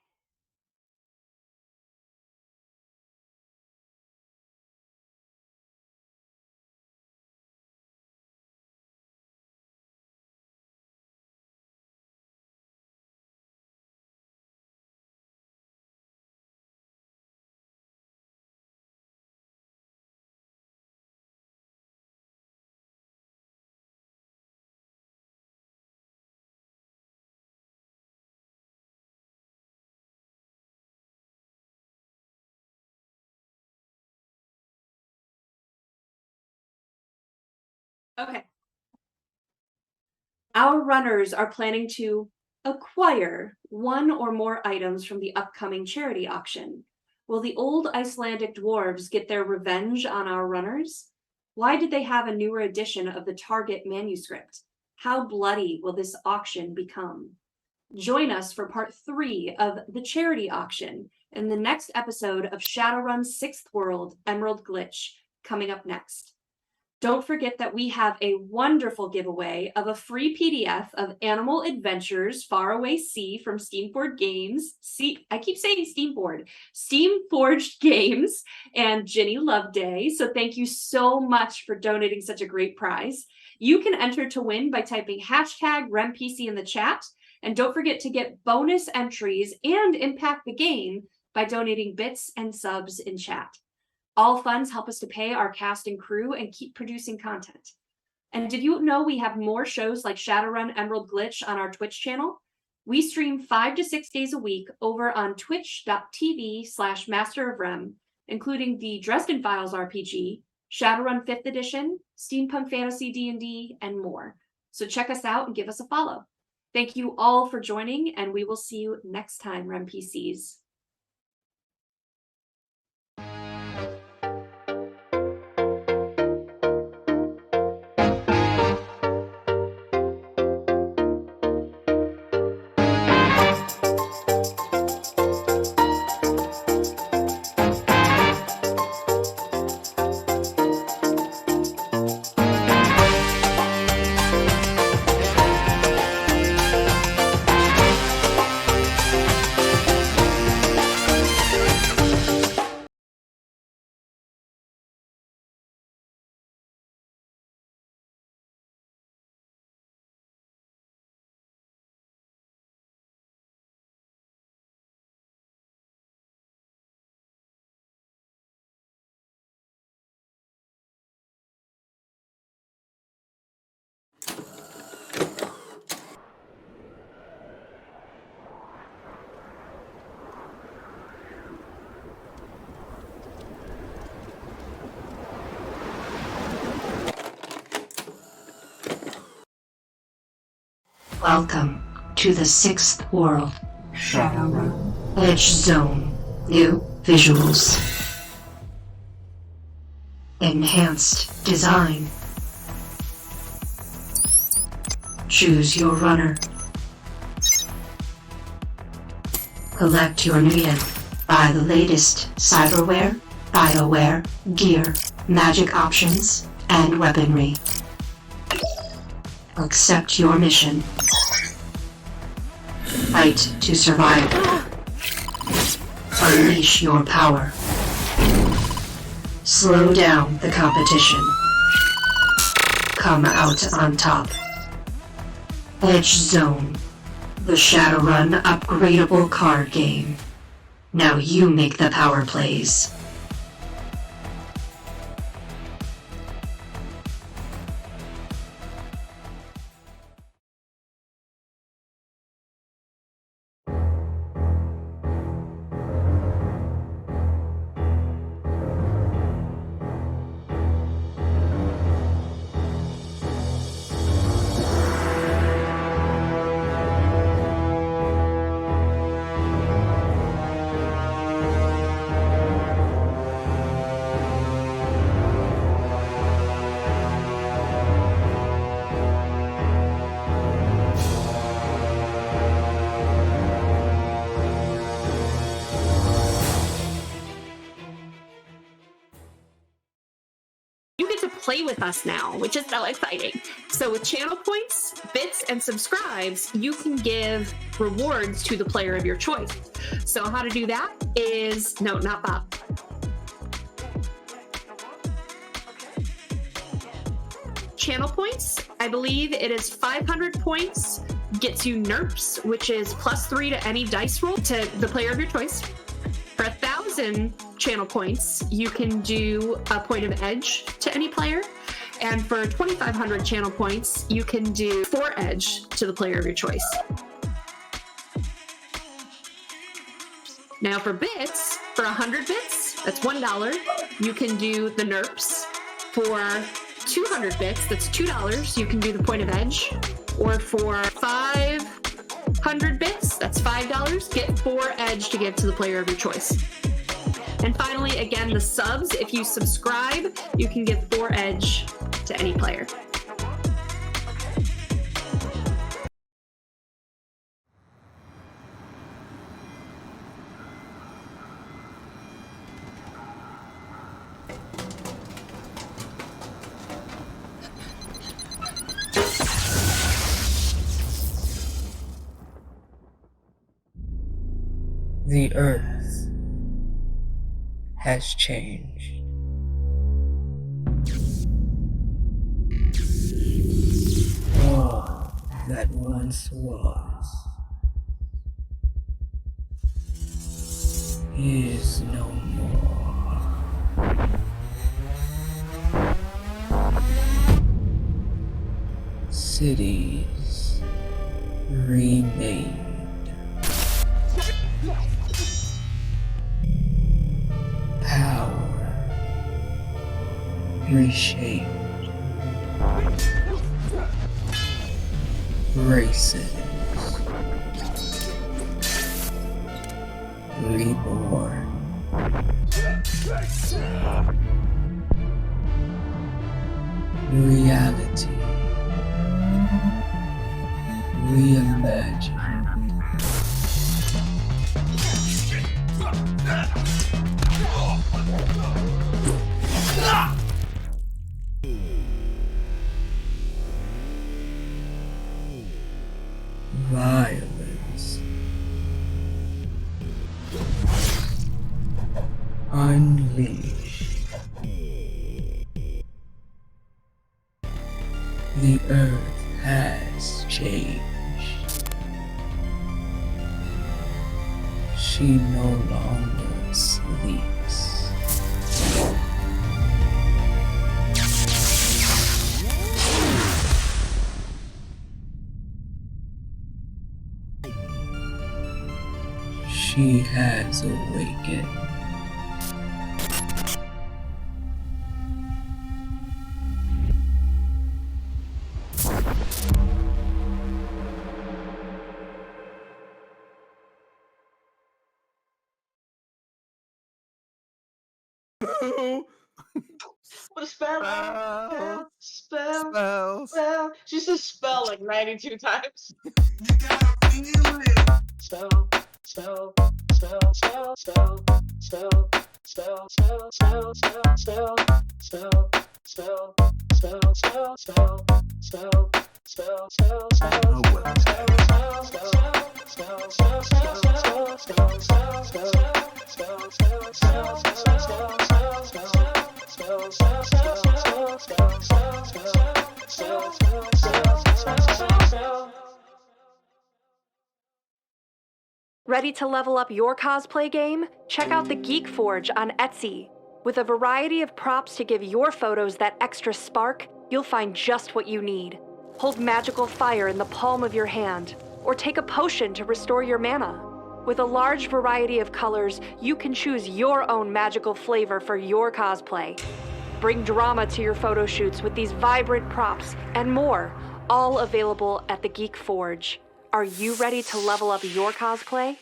Okay. Our runners are planning to acquire one or more items from the upcoming charity auction. Will the old Icelandic dwarves get their revenge on our runners? Why did they have a newer edition of the Target manuscript? How bloody will this auction become? Join us for part 3 of the charity auction in the next episode of Shadowrun's 6th World, Emerald Glitch, coming up next. Don't forget that we have a wonderful giveaway of a free PDF of Animal Adventures Faraway Sea from Steamforged Games. I keep saying Steamforged Games and Ginny Loveday. So thank you so much for donating such a great prize. You can enter to win by typing hashtag RemPC in the chat. And don't forget to get bonus entries and impact the game by donating bits and subs in chat. All funds help us to pay our cast and crew and keep producing content. And did you know we have more shows like Shadowrun Emerald Glitch on our Twitch channel? We stream 5 to 6 days a week over on twitch.tv/masterofrem, including the Dresden Files RPG, Shadowrun 5th Edition, Steampunk Fantasy D&D, and more. So check us out and give us a follow. Thank you all for joining, and we will see you next time, RemPCs. Welcome to the 6th World, Shadowrun. Edge Zone. New visuals. Enhanced design. Choose your runner. Collect your Nuyen. Buy the latest cyberware, bioware, gear, magic options, and weaponry. Accept your mission. Fight to survive. Unleash your power. Slow down the competition. Come out on top. Edge Zone, the Shadowrun upgradable card game. Now you make the power plays. Play with us now, which is so exciting. So with channel points, bits, and subscribes, you can give rewards to the player of your choice. So how to do that is, no, not Bob. Channel points, I believe it is 500 points, gets you NERPs, which is +3 to any dice roll to the player of your choice. For 1,000 channel points, you can do a point of edge to any player. And for 2,500 channel points, you can do 4 edge to the player of your choice. Now for bits, for 100 bits, that's $1, you can do the NERPs. For 200 bits, that's $2, you can do the point of edge. Or for 500 bits, that's $5, get 4 edge to give to the player of your choice. And finally, again, the subs, if you subscribe, you can give 4 edge to any player. The earth has changed. All that once was is no more. Cities remade. Power reshaped. Races reborn. Reality reimagined. Violence unleashed. The earth has changed. She no longer sleeps. She has awakened. What a spell! Spell. Spell! Spells. She says spell like 92 times. You gotta feel it. Spell, spell, spell, spell, spell, spell, spell, spell, spell, spell, spell, spell, spell, spell, spell, spell, spell, spell, spell, spell. Oh, well. Ready to level up your cosplay game? Check out the Geek Forge on Etsy. With a variety of props to give your photos that extra spark, you'll find just what you need. Hold magical fire in the palm of your hand, or take a potion to restore your mana. With a large variety of colors, you can choose your own magical flavor for your cosplay. Bring drama to your photo shoots with these vibrant props and more, all available at the Geek Forge. Are you ready to level up your cosplay?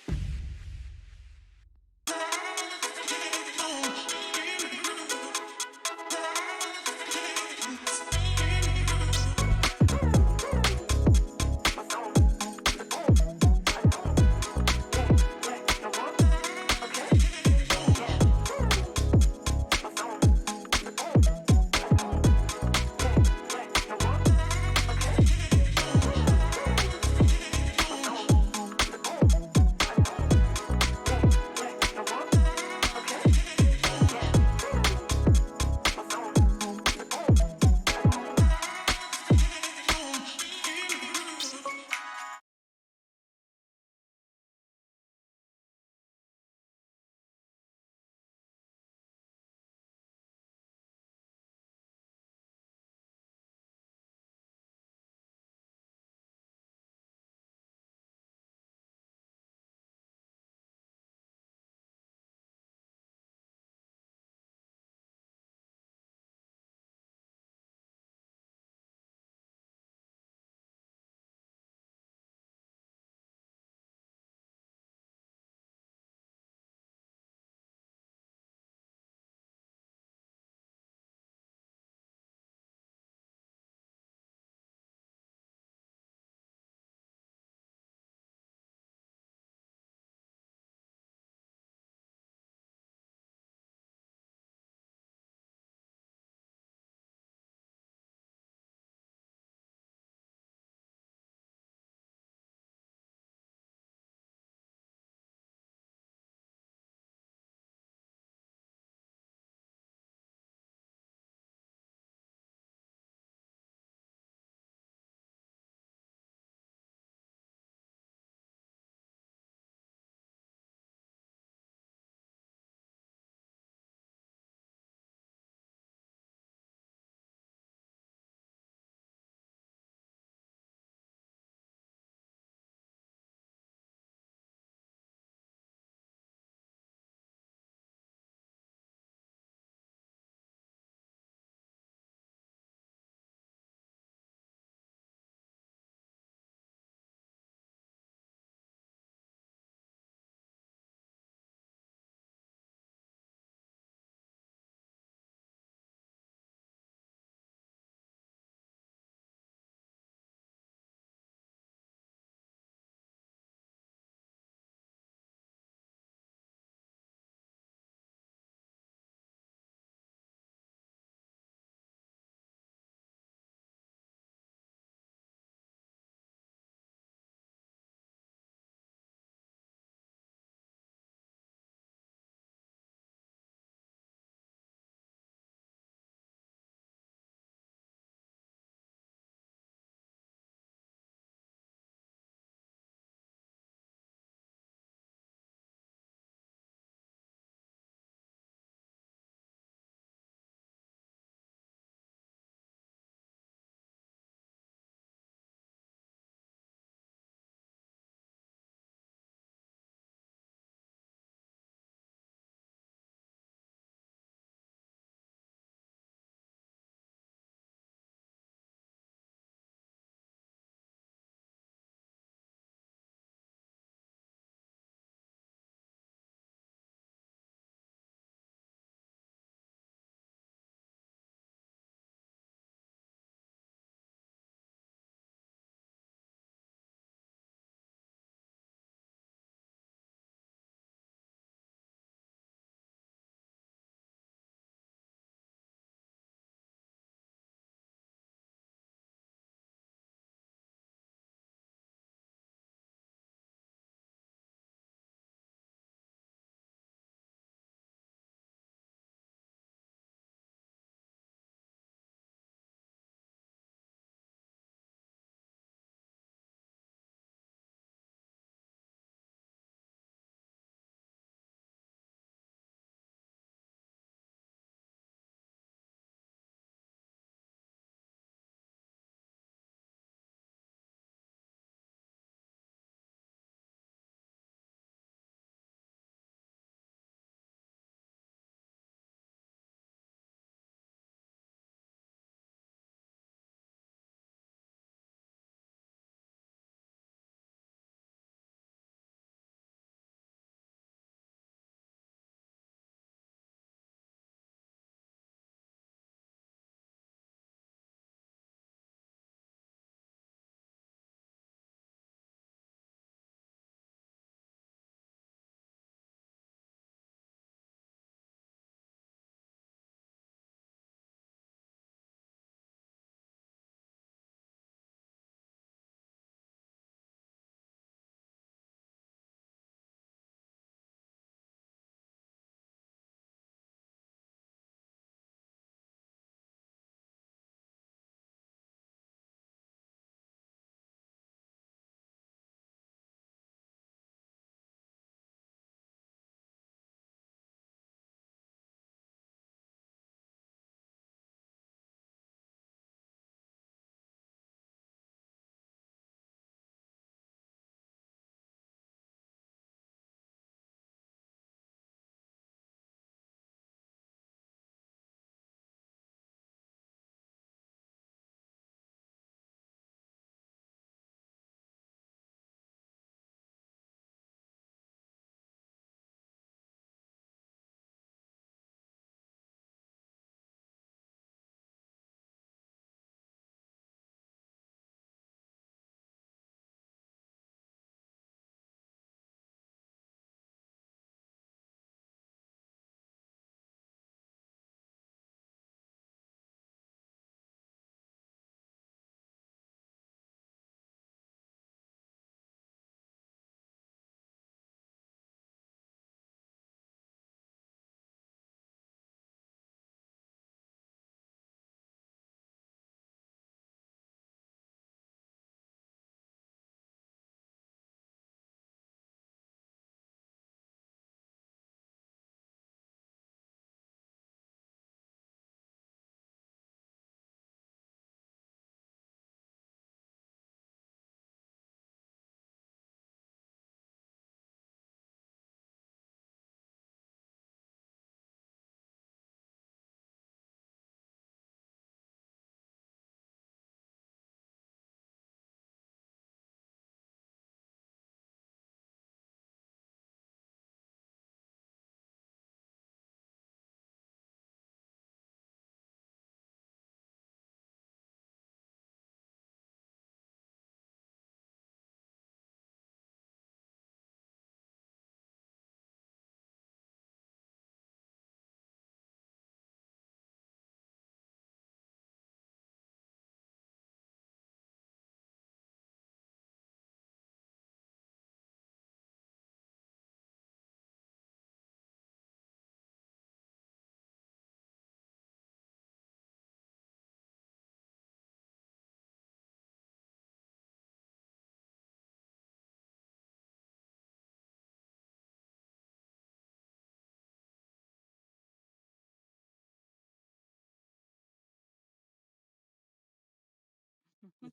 Hey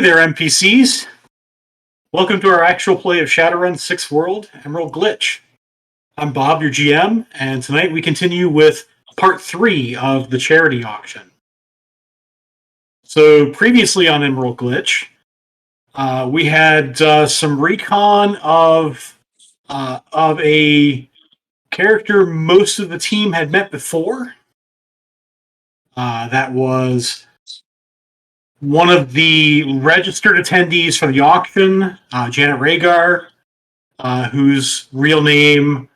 there, NPCs! Welcome to our actual play of Shadowrun 6th World, Emerald Glitch. I'm Bob, your GM, and tonight we continue with part 3 of the charity auction. So previously on Emerald Glitch, we had some recon of a character most of the team had met before. That was one of the registered attendees for the auction, Janet Rhaegar, whose real name,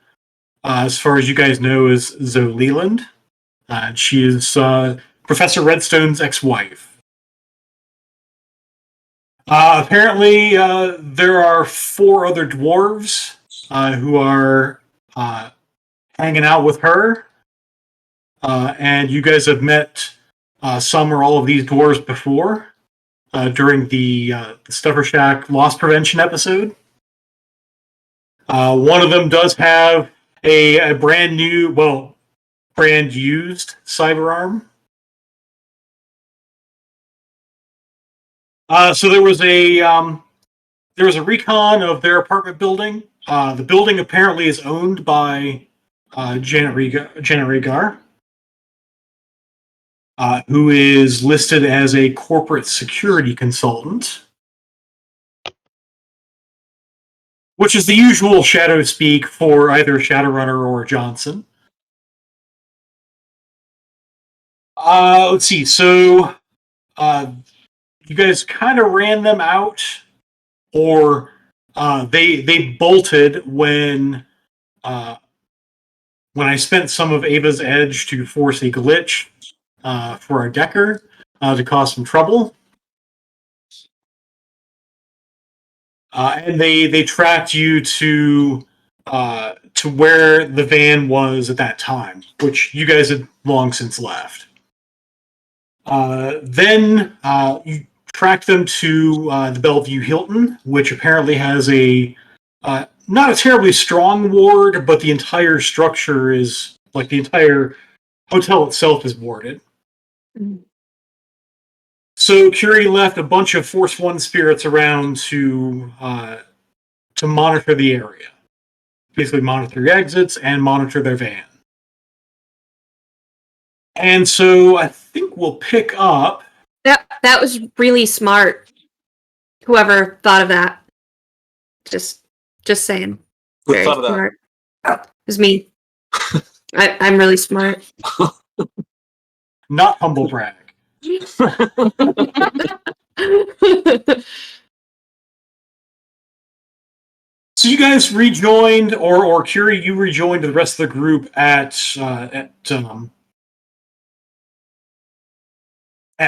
as far as you guys know, is Zoe Leland. She is Professor Redstone's ex-wife. Apparently, there are 4 other dwarves who are hanging out with her, and you guys have met some or all of these dwarves before during the Stuffer Shack loss prevention episode. One of them does have a brand new, brand used cyber arm. So there was a recon of their apartment building. The building apparently is owned by Janet Rhaegar, who is listed as a corporate security consultant, which is the usual shadow speak for either Shadowrunner or Johnson. Let's see. So you guys kind of ran them out, or they bolted when I spent some of Ava's edge to force a glitch for our Decker to cause some trouble. And they tracked you to where the van was at that time, which you guys had long since left. Then you tracked them to the Bellevue Hilton, which apparently has a not a terribly strong ward, but the entire structure is, like, the entire hotel itself is warded. Mm-hmm. So Curie left a bunch of Force 1 spirits around to monitor the area. Basically monitor your exits and monitor their van. And so I think we'll pick up... That was really smart. Whoever thought of that. Just saying. Who Very thought of that? smart. It was me. I'm really smart. Not humble brag. So you guys rejoined, or Curie, you rejoined the rest of the group at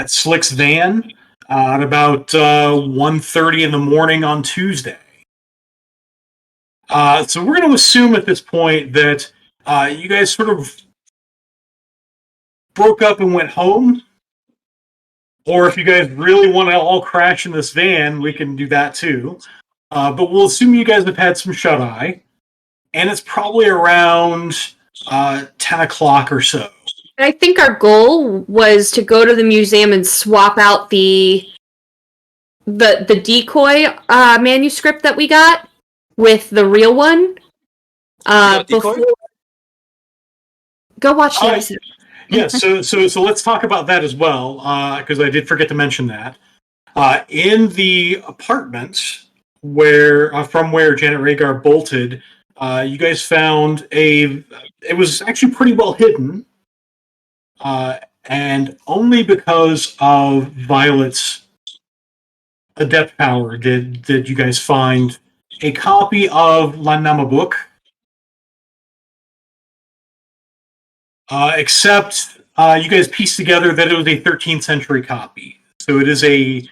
Slick's van at about 1:30 in the morning on Tuesday. So we're going to assume at this point that you guys sort of broke up and went home. Or if you guys really want to all crash in this van, we can do that too. But we'll assume you guys have had some shut-eye. And it's probably around 10 o'clock or so. I think our goal was to go to the museum and swap out the decoy manuscript that we got with the real one. Before... Go watch the episode. Yeah, so let's talk about that as well, because I did forget to mention that. In the apartment from where Janet Rhaegar bolted, you guys found it was actually pretty well hidden, and only because of Violet's adept power did you guys find a copy of La Nama book. Except you guys pieced together that it was a 13th century copy. So it is a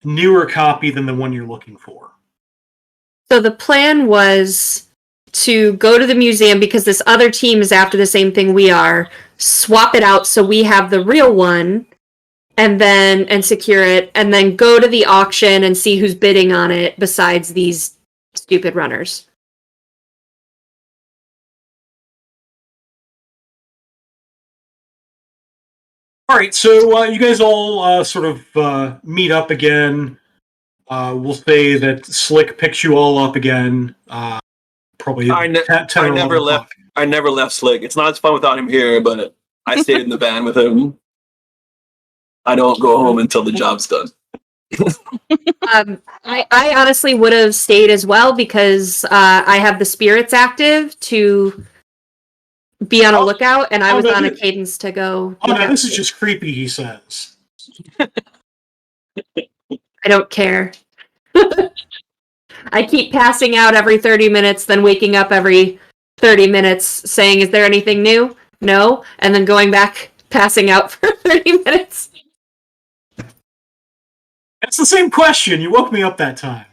newer copy than the one you're looking for. So the plan was to go to the museum because this other team is after the same thing we are, swap it out so we have the real one, and secure it, and then go to the auction and see who's bidding on it besides these stupid runners. All right, so you guys all sort of meet up again. We'll say that Slick picks you all up again. Probably 10 or 11 o'clock. I never left Slick. It's not as fun without him here, but I stayed in the van with him. I don't go home until the job's done. I honestly would have stayed as well because I have the spirits active to be on a lookout, and I was on a cadence to go. Oh, no, this is just creepy, he says. I don't care. I keep passing out every 30 minutes, then waking up every 30 minutes saying, is there anything new? No. And then going back, passing out for 30 minutes. It's the same question. You woke me up that time.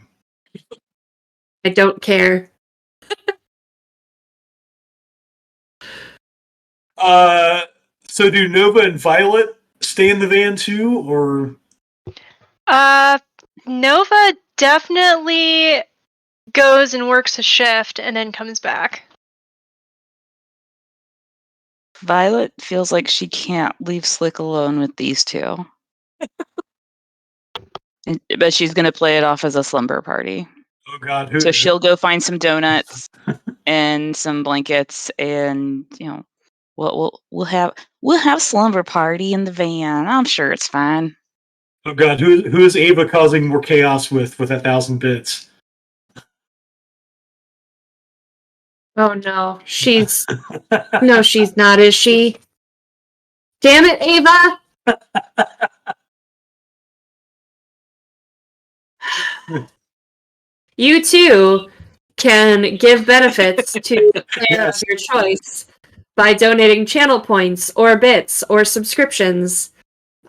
I don't care. So do Nova and Violet stay in the van too, or? Nova definitely goes and works a shift and then comes back. Violet feels like she can't leave Slick alone with these two. But she's going to play it off as a slumber party. Oh God! So she'll go find some donuts and some blankets, and we'll have slumber party in the van. I'm sure it's fine. Oh God! Who is Ava causing more chaos with 1,000 bits? Oh no, she's not, is she? Damn it, Ava! You too can give benefits to a player of your choice by donating channel points or bits or subscriptions,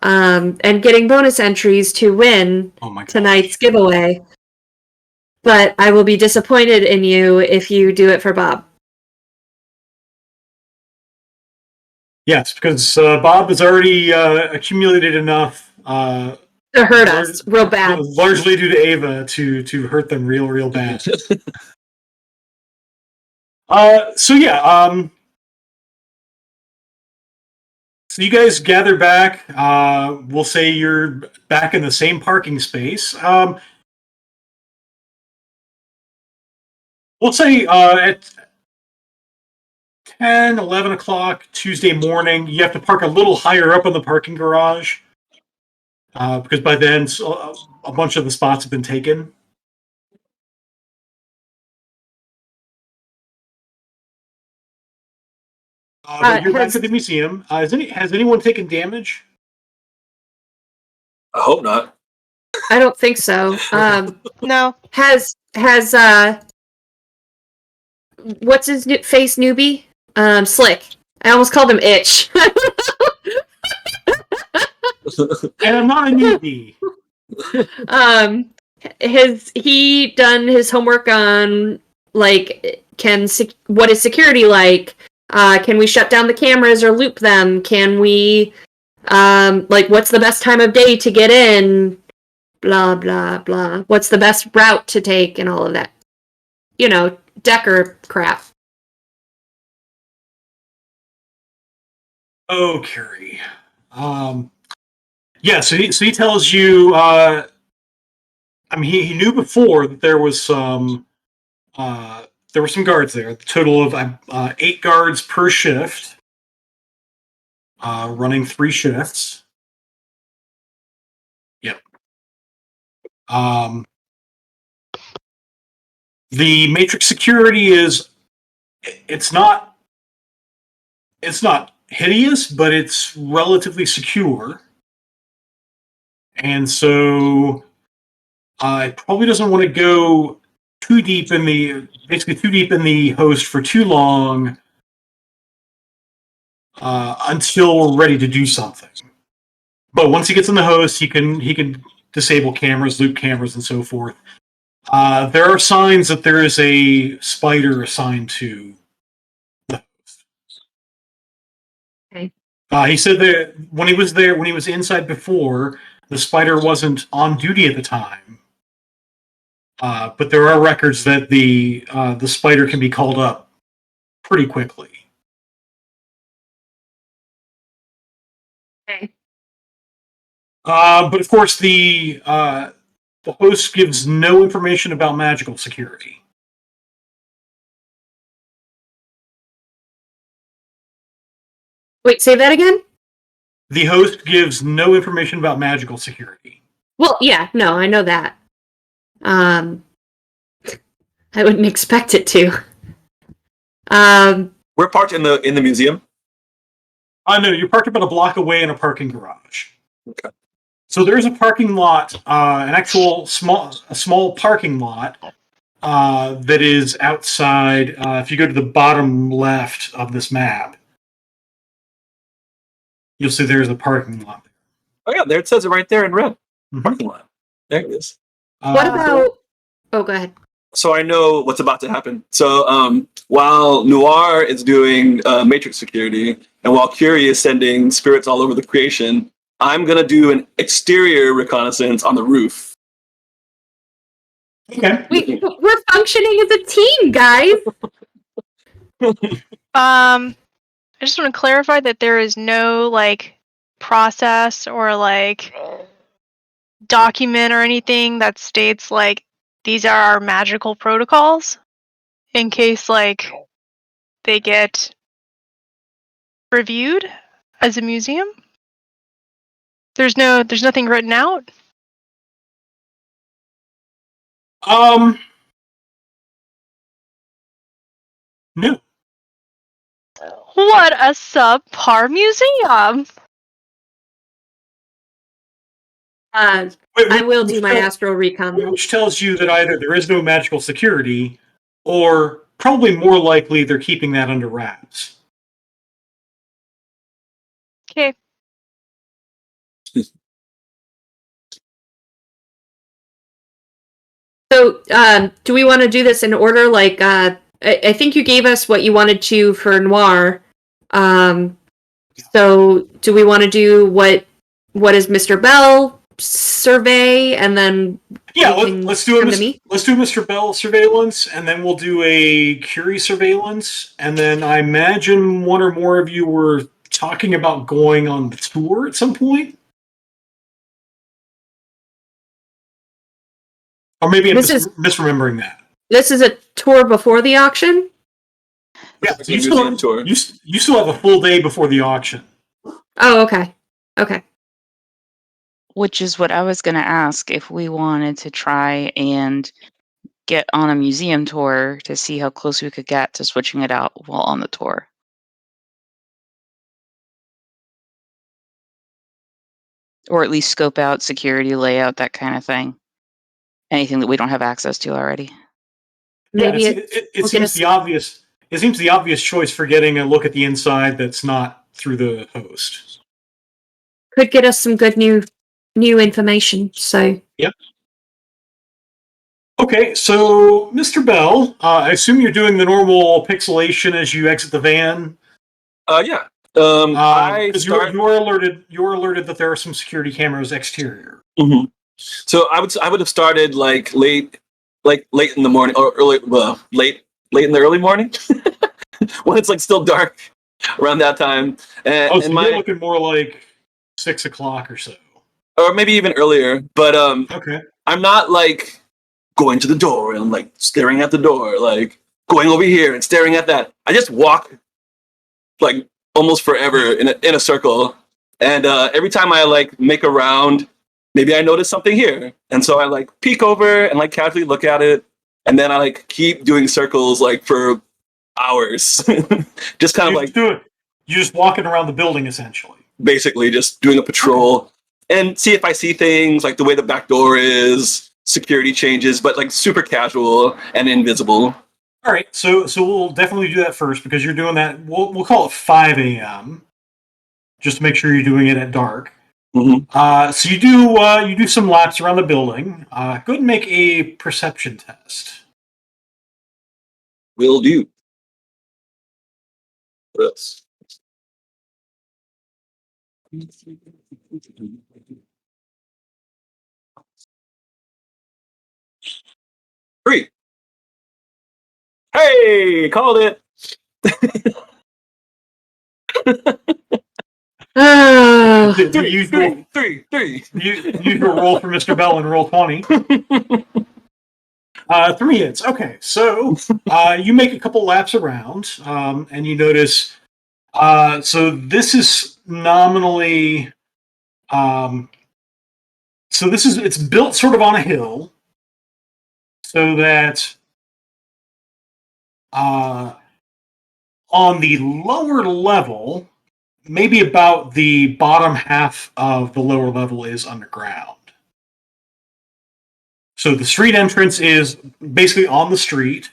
and getting bonus entries to win tonight's giveaway. But I will be disappointed in you if you do it for Bob. Yes, because Bob has already accumulated enough to hurt us real bad. Largely due to Ava to hurt them real bad. So you guys gather back. We'll say you're back in the same parking space. We'll say at 10, 11 o'clock Tuesday morning, you have to park a little higher up in the parking garage. Because by then, a bunch of the spots have been taken. But you're back at the museum. Has anyone taken damage? I hope not. I don't think so. No. Has what's his face newbie? Slick. I almost called him Itch. And I'm not a newbie. Has he done his homework on what is security like? Can we shut down the cameras or loop them? Can we what's the best time of day to get in? Blah blah blah. What's the best route to take and all of that? Decker crap. Oh, Carrie. Yeah, so he tells you. He knew before that there was some guards there. A total of 8 guards per shift, running 3 shifts. Yep. The Matrix security it's not hideous, but it's relatively secure. And so it probably doesn't want to go too deep in the host for too long until we're ready to do something. But once he gets in the host, he can disable cameras, loop cameras, and so forth. There are signs that there is a spider assigned to the host. Okay. He said that when he was inside before, the spider wasn't on duty at the time. But there are records that the spider can be called up pretty quickly. Okay. But of course, the host gives no information about magical security. Wait, say that again? The host gives no information about magical security. Well, yeah, no, I know that. I wouldn't expect it to. We're parked in the museum. I know you're parked about a block away in a parking garage. Okay. So there's a parking lot, an actual small parking lot that is outside. If you go to the bottom left of this map, you'll see there's a parking lot. Oh yeah, there it says it right there in red. Mhm. Parking lot. There it is. What about... Oh, go ahead. So I know what's about to happen. So while Noir is doing Matrix security, and while Curie is sending spirits all over the creation, I'm gonna do an exterior reconnaissance on the roof. Okay. We're functioning as a team, guys. I just want to clarify that there is no like process or like document or anything that states like these are our magical protocols in case like they get reviewed as a museum. There's nothing written out. No. What a subpar museum! I will do my astral recon. Which tells you that either there is no magical security, or probably more likely they're keeping that under wraps. Okay. So, do we want to do this in order? Like, I think you gave us what you wanted to for Noir. So, do we want to do what is Mr. Bell survey, and then Yeah, let's do come to me? let's do Mr. Bell surveillance, and then we'll do a Curie surveillance, and then I imagine one or more of you were talking about going on the tour at some point, or maybe I'm misremembering that. This is a tour before the auction. Yeah, It's a museum tour. You still have a full day before the auction. Oh, okay. Okay. Which is what I was going to ask if we wanted to try and get on a museum tour to see how close we could get to switching it out while on the tour. Or at least scope out security layout, that kind of thing. Anything that we don't have access to already. Maybe Yeah, it seems the obvious. It seems the obvious choice for getting a look at the inside that's not through the host. Could get us some good new information. So. Yep. Okay, so Mr. Bell, I assume you're doing the normal pixelation as you exit the van. Yeah. Because you are alerted. You're alerted that there are some security cameras exterior. Mm-hmm. So I would have started like late in the morning or late in the early morning when it's like still dark around that time. And, so you're looking more like 6 o'clock or so, or maybe even earlier. But okay, I'm not like going to the door and like staring at the door, like going over here and staring at that. I just walk like almost forever in a circle, and every time I like make a round, maybe I notice something here, and so I like peek over and like casually look at it, and then I like keep doing circles like for hours, just kind of like you're just walking around the building essentially, basically just doing a patrol and see if I see things like the way the back door is, security changes, but like super casual and invisible. All right, so we'll definitely do that first because you're doing that. We'll call it 5 a.m. just to make sure you're doing it at dark. Mm-hmm. So you do some laps around the building. Go ahead and make a perception test. Will do. Yes. 3. Hey, called it. The usual Three. usual roll for Mr. Bell and roll 20. 3 hits. Okay, so you make a couple laps around, and you notice. So this is nominally. So it's built sort of on a hill, so that on the lower level, maybe about the bottom half of the lower level is underground. So the street entrance is basically on the street,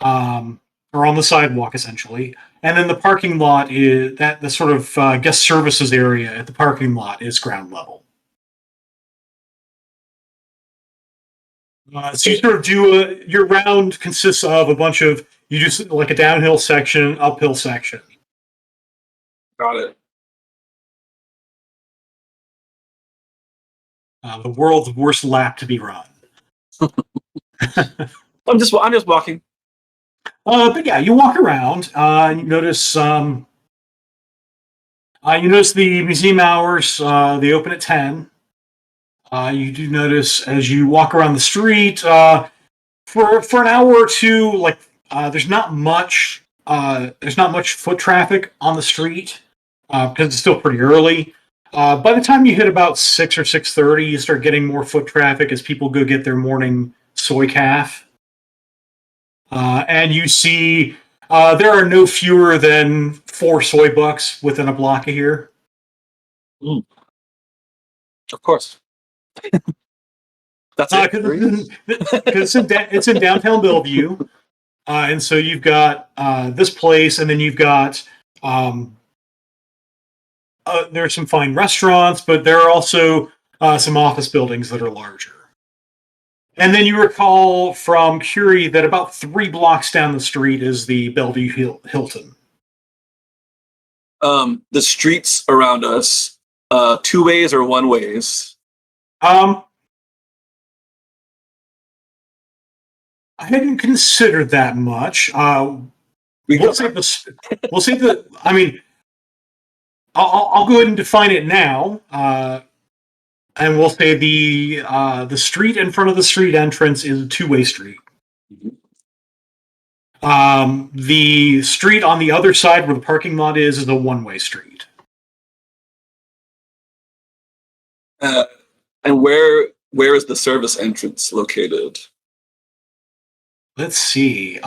or on the sidewalk, essentially. And then the parking lot is the sort of guest services area at the parking lot is ground level. So you sort of do your round consists of a bunch of, you do like a downhill section, uphill section. Got it. The world's worst lap to be run. I'm just walking. But yeah, you walk around, and you notice the museum hours. They open at 10. You do notice as you walk around the street for an hour or two, like there's not much foot traffic on the street because it's still pretty early. By the time you hit about 6 or 6:30, you start getting more foot traffic as people go get their morning soy calf. And you see there are no fewer than 4 soy bucks within a block of here. Of course. That's it. Because it's in downtown Bellevue, and so you've got this place, and then you've got there are some fine restaurants, but there are also some office buildings that are larger. And then you recall from Curie that about 3 blocks down the street is the Bellevue Hilton. The streets around us, 2 ways or 1 ways? I hadn't considered that much. We'll say the. I mean, I'll go ahead and define it now, and we'll say the street in front of the street entrance is a 2-way street. The street on the other side where the parking lot is a 1-way street. And where is the service entrance located? Let's see.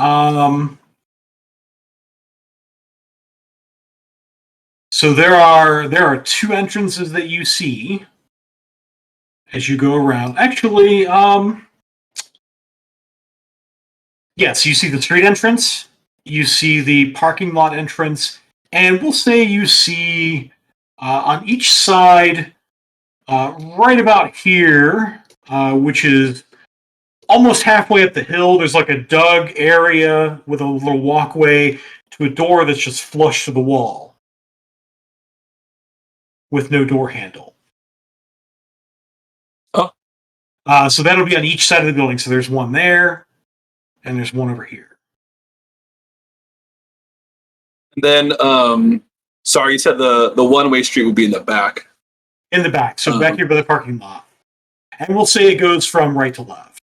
So there are 2 entrances that you see as you go around. Actually, yes, you see the street entrance, you see the parking lot entrance, and we'll say you see on each side, right about here, which is almost halfway up the hill, there's like a dug area with a little walkway to a door that's just flush to the wall with no door handle. Oh. So that'll be on each side of the building. So there's one there, and there's one over here. And then, sorry, you said the 1-way street would be in the back. In the back. So back here by the parking lot. And we'll say it goes from right to left.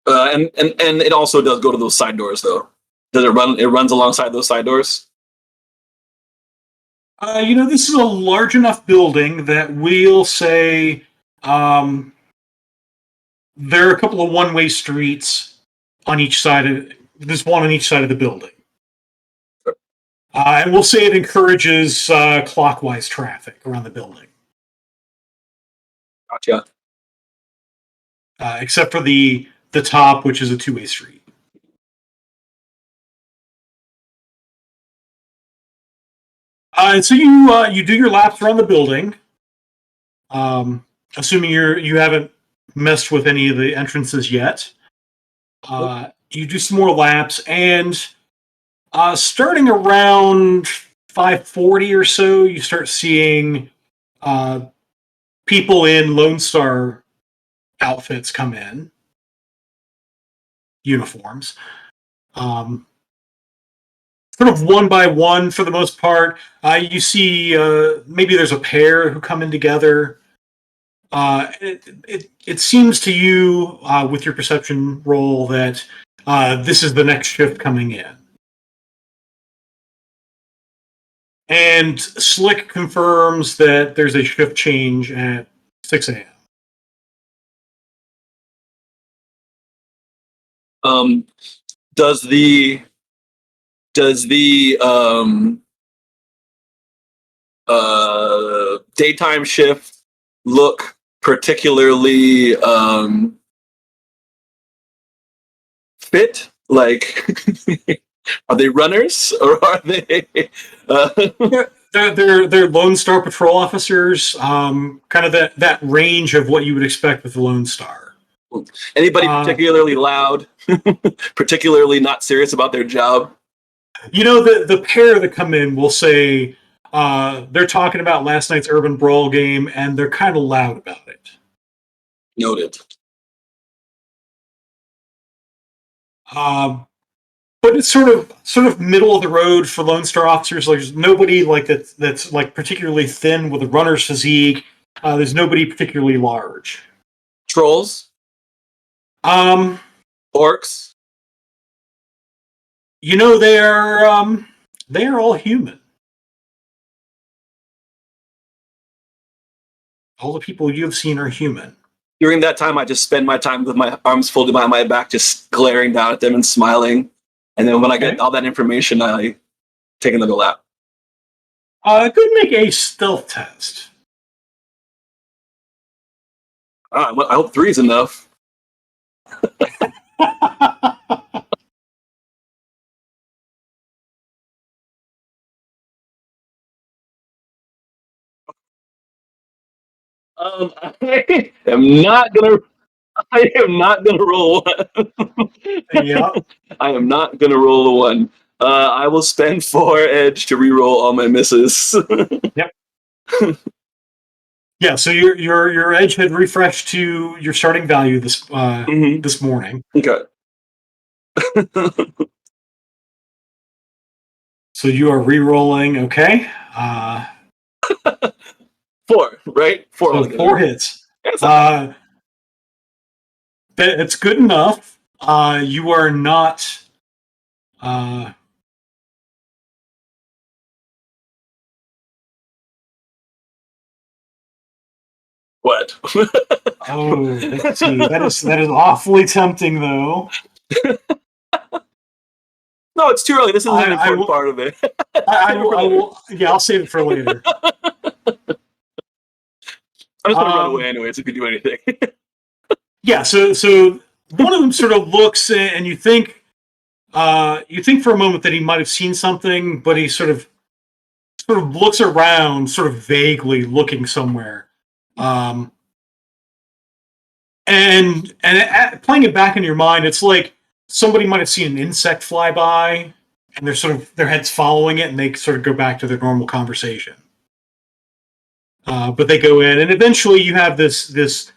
And it also does go to those side doors, though. Does it run? It runs alongside those side doors. This is a large enough building that we'll say there are a couple of 1-way streets on each side of. There's one on each side of the building, and we'll say it encourages clockwise traffic around the building. Gotcha. Except for the top, which is a 2-way street. And so you do your laps around the building, assuming you haven't messed with any of the entrances yet. You do some more laps, and starting around 5:40 or so, you start seeing people in Lone Star outfits come in, uniforms. sort of one by one for the most part. You see maybe there's a pair who come in together. It seems to you with your perception roll that this is the next shift coming in. And Slick confirms that there's a shift change at 6 a.m. Does the daytime shift look particularly fit? Like, are they runners or are they? They're Lone Star patrol officers, kind of that range of what you would expect with the Lone Star. Anybody particularly loud, particularly not serious about their job? You know, the pair that come in will say they're talking about last night's Urban Brawl game, and they're kind of loud about it. Noted. But it's sort of middle of the road for Lone Star officers. Like, there's nobody like that's like particularly thin with a runner's physique. There's nobody particularly large. Trolls? Orcs? You know, they are all human. All the people you've seen are human. During that time, I just spend my time with my arms folded behind my back, just glaring down at them and smiling. And then when I get all that information, I take another lap. Go make a stealth test. I hope 3 is enough. I am not gonna roll one. Yep. I am not gonna roll a 1. I will spend 4 edge to reroll all my misses. Yep. Yeah, so your edge had refreshed to your starting value this morning. Okay. So you are re-rolling. Okay. 4, right? 4. So 4 hits. That's It's good enough. You are not. What? Oh, let's see. That is awfully tempting, though. No, it's too early. This is an important part of it. I will. Yeah, I'll save it for later. I'm just gonna run away anyways if you do anything. Yeah. So one of them sort of looks, and you think for a moment that he might have seen something, but he sort of looks around, sort of vaguely looking somewhere. And playing it back in your mind, it's like somebody might have seen an insect fly by, and they're their heads following it, and they sort of go back to their normal conversation. But they go in, and eventually you have this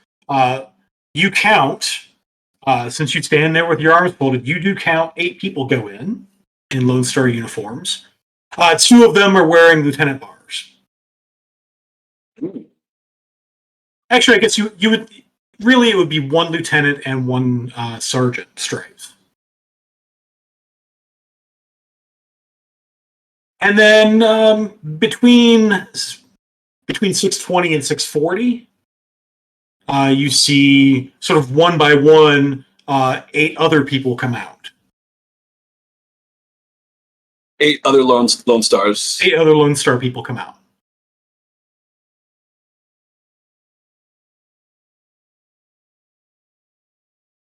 you count, since you stand there with your arms folded, you do count 8 people go in Lone Star uniforms. 2 of them are wearing lieutenant bars. Actually, I guess you would really, it would be 1 lieutenant and 1 sergeant stripes. And then between 6:20 and 6:40, you see sort of one by one 8 other people come out. 8 other Lone Stars. 8 other Lone Star people come out.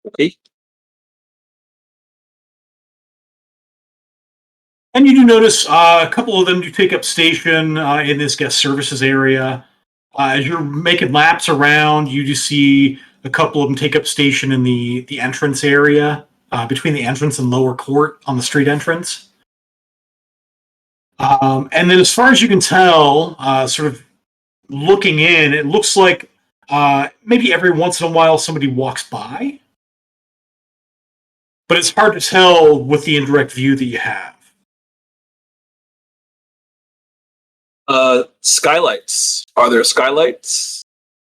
Okay. And you do notice a couple of them do take up station in this guest services area. As you're making laps around, you do see a couple of them take up station in the entrance area, between the entrance and lower court on the street entrance. And then as far as you can tell, sort of looking in, it looks like maybe every once in a while somebody walks by. But it's hard to tell with the indirect view that you have. Skylights. Are there skylights?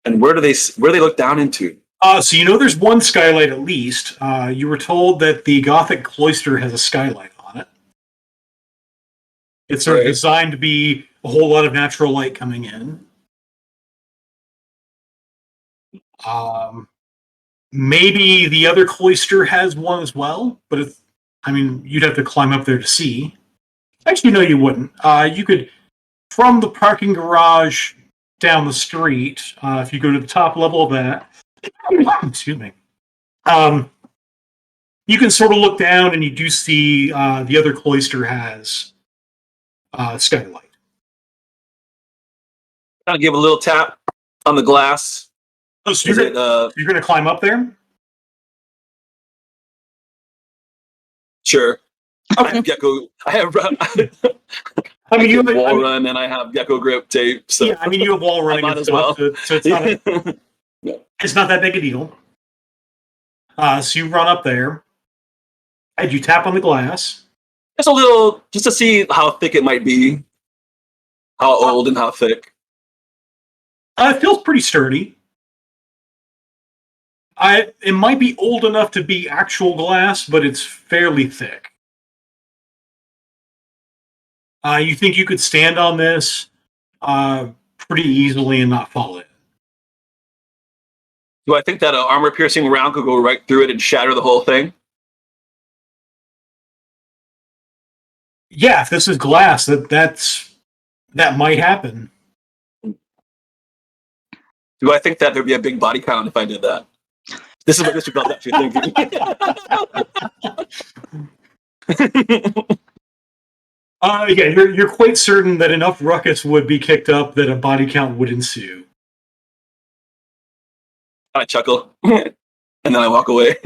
And where do they look down into? So you know there's one skylight at least. You were told that the Gothic cloister has a skylight on it. It's sort of Right. designed to be a whole lot of natural light coming in. Maybe the other cloister has one as well, but you'd have to climb up there to see. Actually, no, you wouldn't. You could, from the parking garage down the street, if you go to the top level of that, excuse me, you can sort of look down and you do see the other cloister has skylight. I'll give a little tap on the glass. Oh, so you're going to climb up there? Sure. Okay. I have gecko. You have wall run and I have gecko grip tape. So yeah, you have wall running might and as stuff, well. so it's not that big a deal. So you run up there. And you tap on the glass. Just a little, just to see how thick it might be. How old and how thick. It feels pretty sturdy. It might be old enough to be actual glass, but it's fairly thick. You think you could stand on this pretty easily and not fall in? Do I think that an armor-piercing round could go right through it and shatter the whole thing? Yeah, if this is glass, that might happen. Do I think that there'd be a big body count if I did that? This is what Mr. Bell's actually thinking. Yeah, you're quite certain that enough ruckus would be kicked up that a body count would ensue. I chuckle, and then I walk away.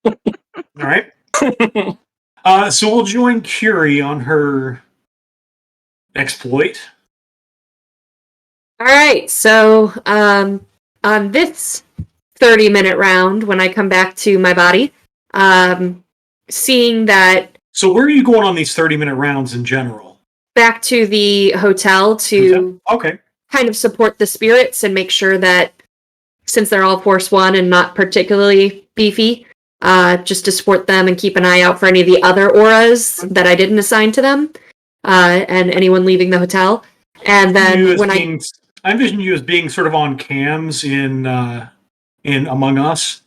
All right. So we'll join Curie on her exploit. All right. So on this 30-minute round, when I come back to my body, seeing that. So where are you going on these 30-minute rounds in general? Back to the hotel to Okay. kind of support the spirits and make sure that, since they're all Force 1 and not particularly beefy, just to support them and keep an eye out for any of the other auras that I didn't assign to them, and anyone leaving the hotel. And then I envision you as being sort of on cams in Among Us,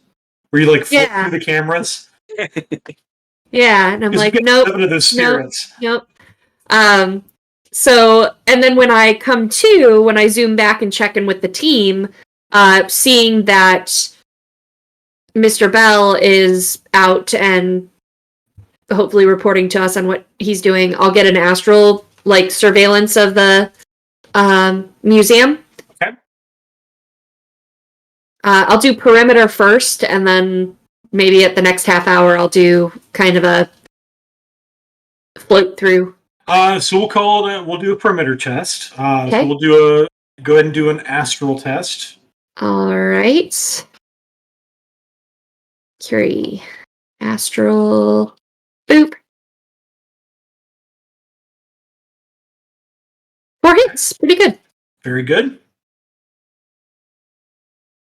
where you flip through the cameras. Yeah, and I'm like, nope, of those spirits. Nope. So, and then when I zoom back and check in with the team, seeing that Mr. Bell is out and hopefully reporting to us on what he's doing, I'll get an astral surveillance of the museum. Okay. I'll do perimeter first, and then maybe at the next half hour I'll do kind of a float through. So we'll do a perimeter test. Okay. So we'll go ahead and do an astral test. All right. Curie. Astral. Boop. 4 hits. Pretty good. Very good.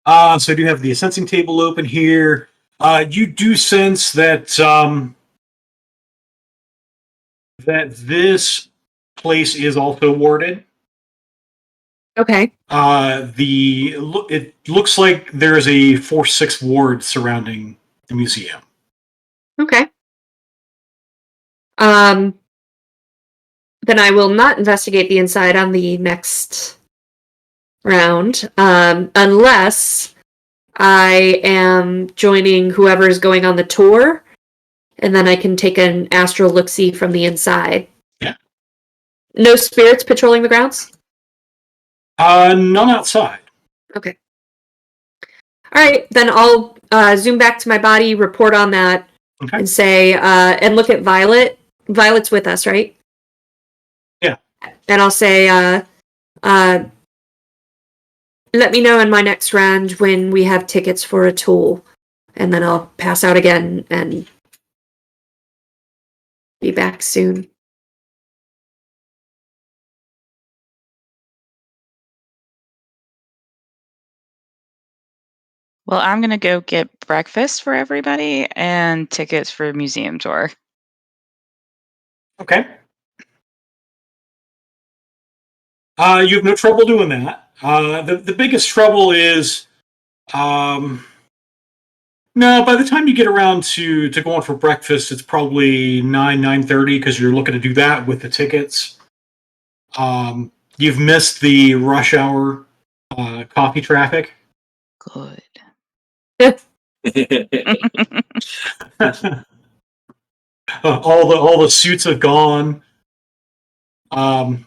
So I do have the sensing table open here. You do sense that that this place is also warded. Okay. It looks like there is a 4-6 ward surrounding the museum. Okay. Then I will not investigate the inside on the next round, unless I am joining whoever is going on the tour, and then I can take an astral look-see from the inside. Yeah. No spirits patrolling the grounds? None outside. Okay. All right, then I'll zoom back to my body, report on that, and say, and look at Violet. Violet's with us, right? Yeah. And I'll say, let me know in my next round when we have tickets for a tool. And then I'll pass out again and be back soon. Well, I'm gonna go get breakfast for everybody and tickets for a museum tour. Okay. You have no trouble doing that. The biggest trouble is, no. By the time you get around to going for breakfast, it's probably 9:30 because you're looking to do that with the tickets. You've missed the rush hour coffee traffic. Good. All the suits have gone. And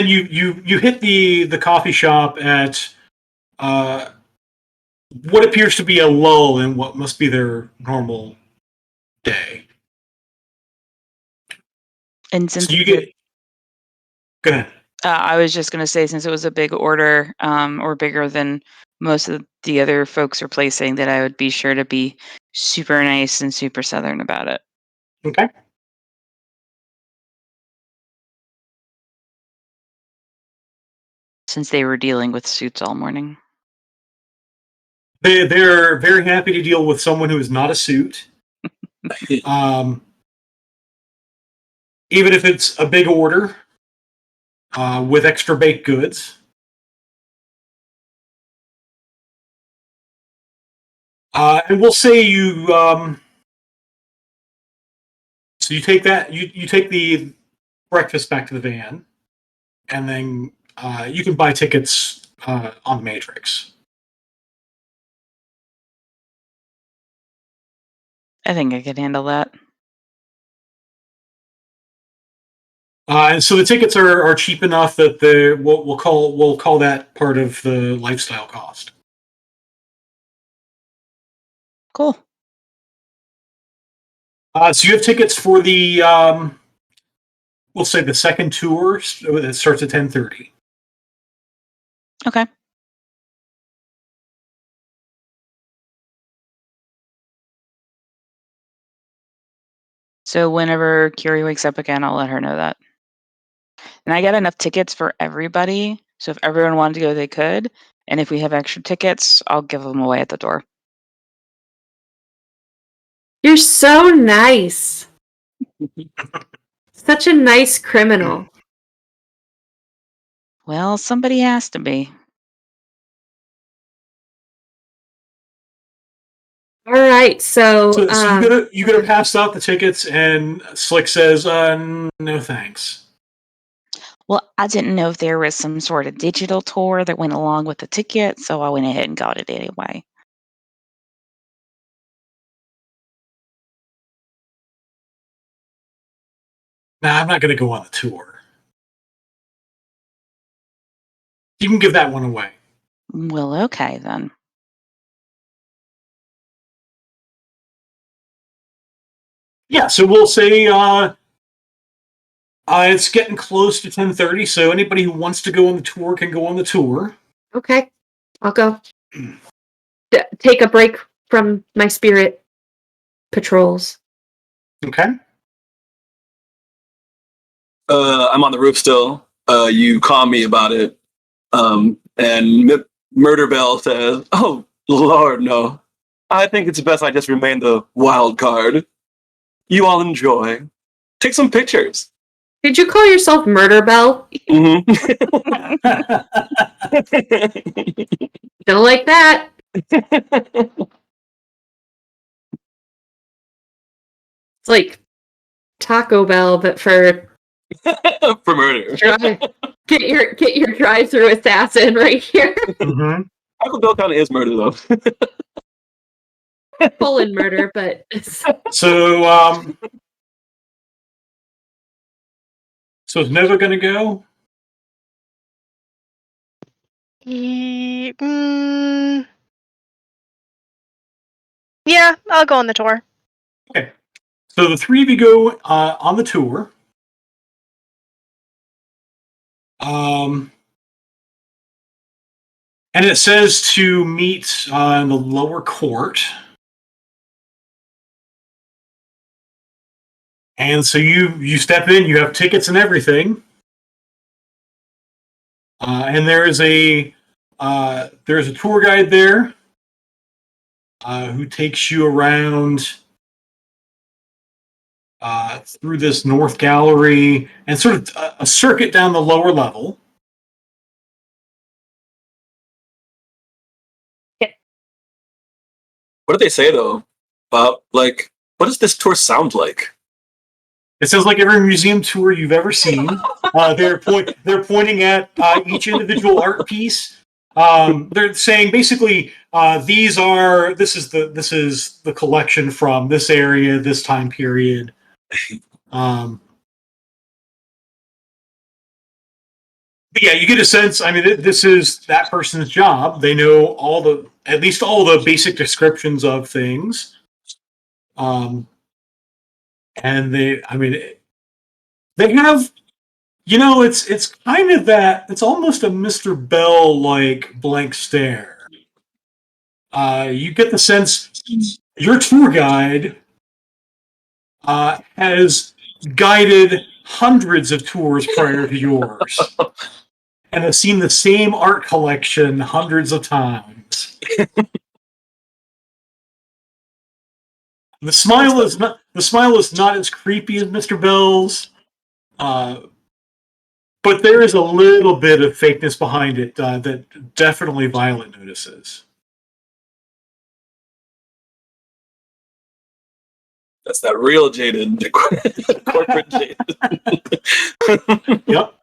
you hit the coffee shop at what appears to be a lull in what must be their normal day. And since So you it's a- get. Go ahead. I was just gonna say, since it was a big order, or bigger than most of the other folks are placing, that I would be sure to be super nice and super southern about it. Okay. Since they were dealing with suits all morning. They're very happy to deal with someone who is not a suit. Even if it's a big order with extra baked goods. And we'll say you so you take that you take the breakfast back to the van, and then you can buy tickets on the Matrix. I think I could handle that. And so the tickets are cheap enough that we'll call that part of the lifestyle cost. Cool. So you have tickets for the we'll say the second tour that starts at 10:30. Okay. So whenever Curie wakes up again, I'll let her know that. And I got enough tickets for everybody, so if everyone wanted to go, they could. And if we have extra tickets, I'll give them away at the door. You're so nice. Such a nice criminal. Well, somebody has to be. All right, so You gotta pass out the tickets, and Slick says, "No thanks." Well, I didn't know if there was some sort of digital tour that went along with the ticket, so I went ahead and got it anyway. Nah, I'm not gonna go on the tour. You can give that one away. Well, okay then. Yeah, so we'll say it's getting close to 10:30, so anybody who wants to go on the tour can go on the tour. okay, I'll go. Take a break from my spirit patrols. Okay. I'm on the roof still. You call me about it. And Murder Bell says, "Oh, Lord, no. I think it's best I just remain the wild card. You all enjoy. Take some pictures." Did you call yourself Murder Bell? Mm-hmm. Don't like that. It's like Taco Bell, but for For murder. get your drive-through assassin right here. Mm-hmm. Taco Bell kind of is murder, though. Full in murder, but so is Nova gonna go? Yeah, I'll go on the tour. Okay. So the three of you go on the tour. And it says to meet in the lower court. And so you step in, you have tickets and everything. And there is a there's a tour guide there who takes you around through this north gallery and sort of a circuit down the lower level. What did they say though? About like, what does this tour sound like? It sounds like every museum tour you've ever seen. They're pointing at each individual art piece. They're saying basically this is the collection from this area, this time period. But yeah, you get a sense. I mean, this is that person's job. They know at least all the basic descriptions of things. And they have, it's kind of that. It's almost a Mr. Bell like blank stare. You get the sense your tour guide has guided hundreds of tours prior to yours. And have seen the same art collection hundreds of times. The smile is not as creepy as Mr. Bell's, but there is a little bit of fakeness behind it that definitely Violet notices. That's that real jaded corporate jaded. Yep.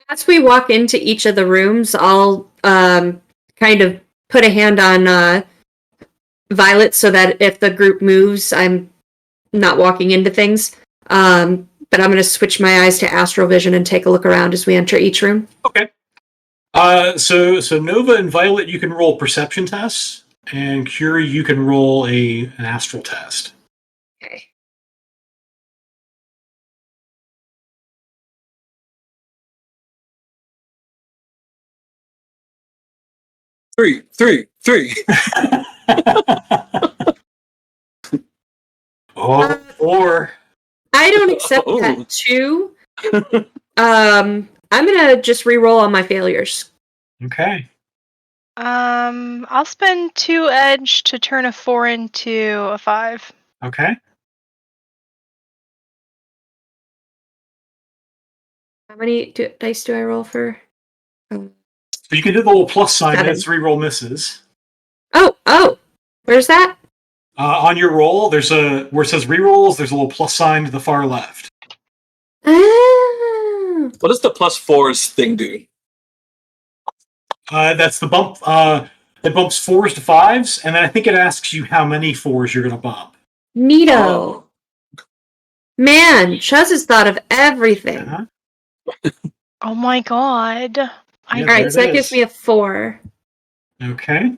As we walk into each of the rooms, I'll kind of put a hand on Violet so that if the group moves, I'm not walking into things. But I'm going to switch my eyes to astral vision and take a look around as we enter each room. Okay. So Nova and Violet, you can roll perception tests, and Curie, you can roll an astral test. Okay. Three. Or I don't accept that too. I'm gonna just re-roll on my failures. Okay. I'll spend 2 edge to turn a 4 into a 5. Okay. How many dice do I roll for? So you can do the little plus sign. 7. That's re-roll misses. Oh, where's that? On your roll, there's where it says re-rolls. There's a little plus sign to the far left. Ah. What does the +4s thing do? That's the bump. It bumps 4s to 5s, and then I think it asks you how many 4s you're going to bump. Neato. Oh. Man, Chuz has thought of everything. Uh-huh. Oh my god. Yeah, Alright, so that gives me a 4. Okay.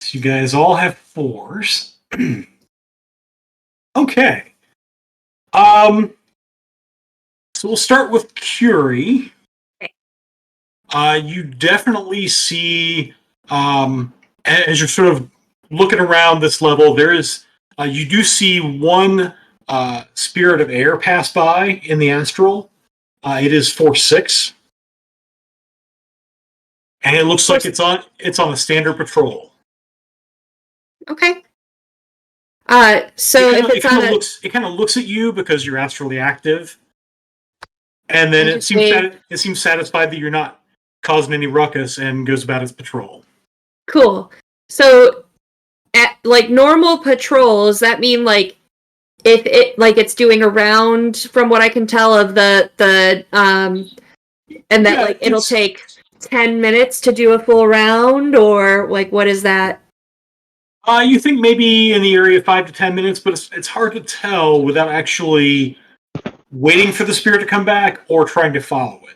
So you guys all have 4s. Okay. So we'll start with Curie. You definitely see, as you're sort of looking around this level, there is, you do see one spirit of air pass by in the astral. It is 4-6. And it looks like it's on a standard patrol. Okay. So if it's on a... It kind of looks at you because you're astrally active. And then it seems satisfied that you're not causing any ruckus and goes about its patrol. Cool. So, at like normal patrol, does that mean like if it's doing a round from what I can tell of the and that it'll take 10 minutes to do a full round, or like what is that? You think maybe in the area of 5 to 10 minutes, but it's hard to tell without actually waiting for the spirit to come back or trying to follow it.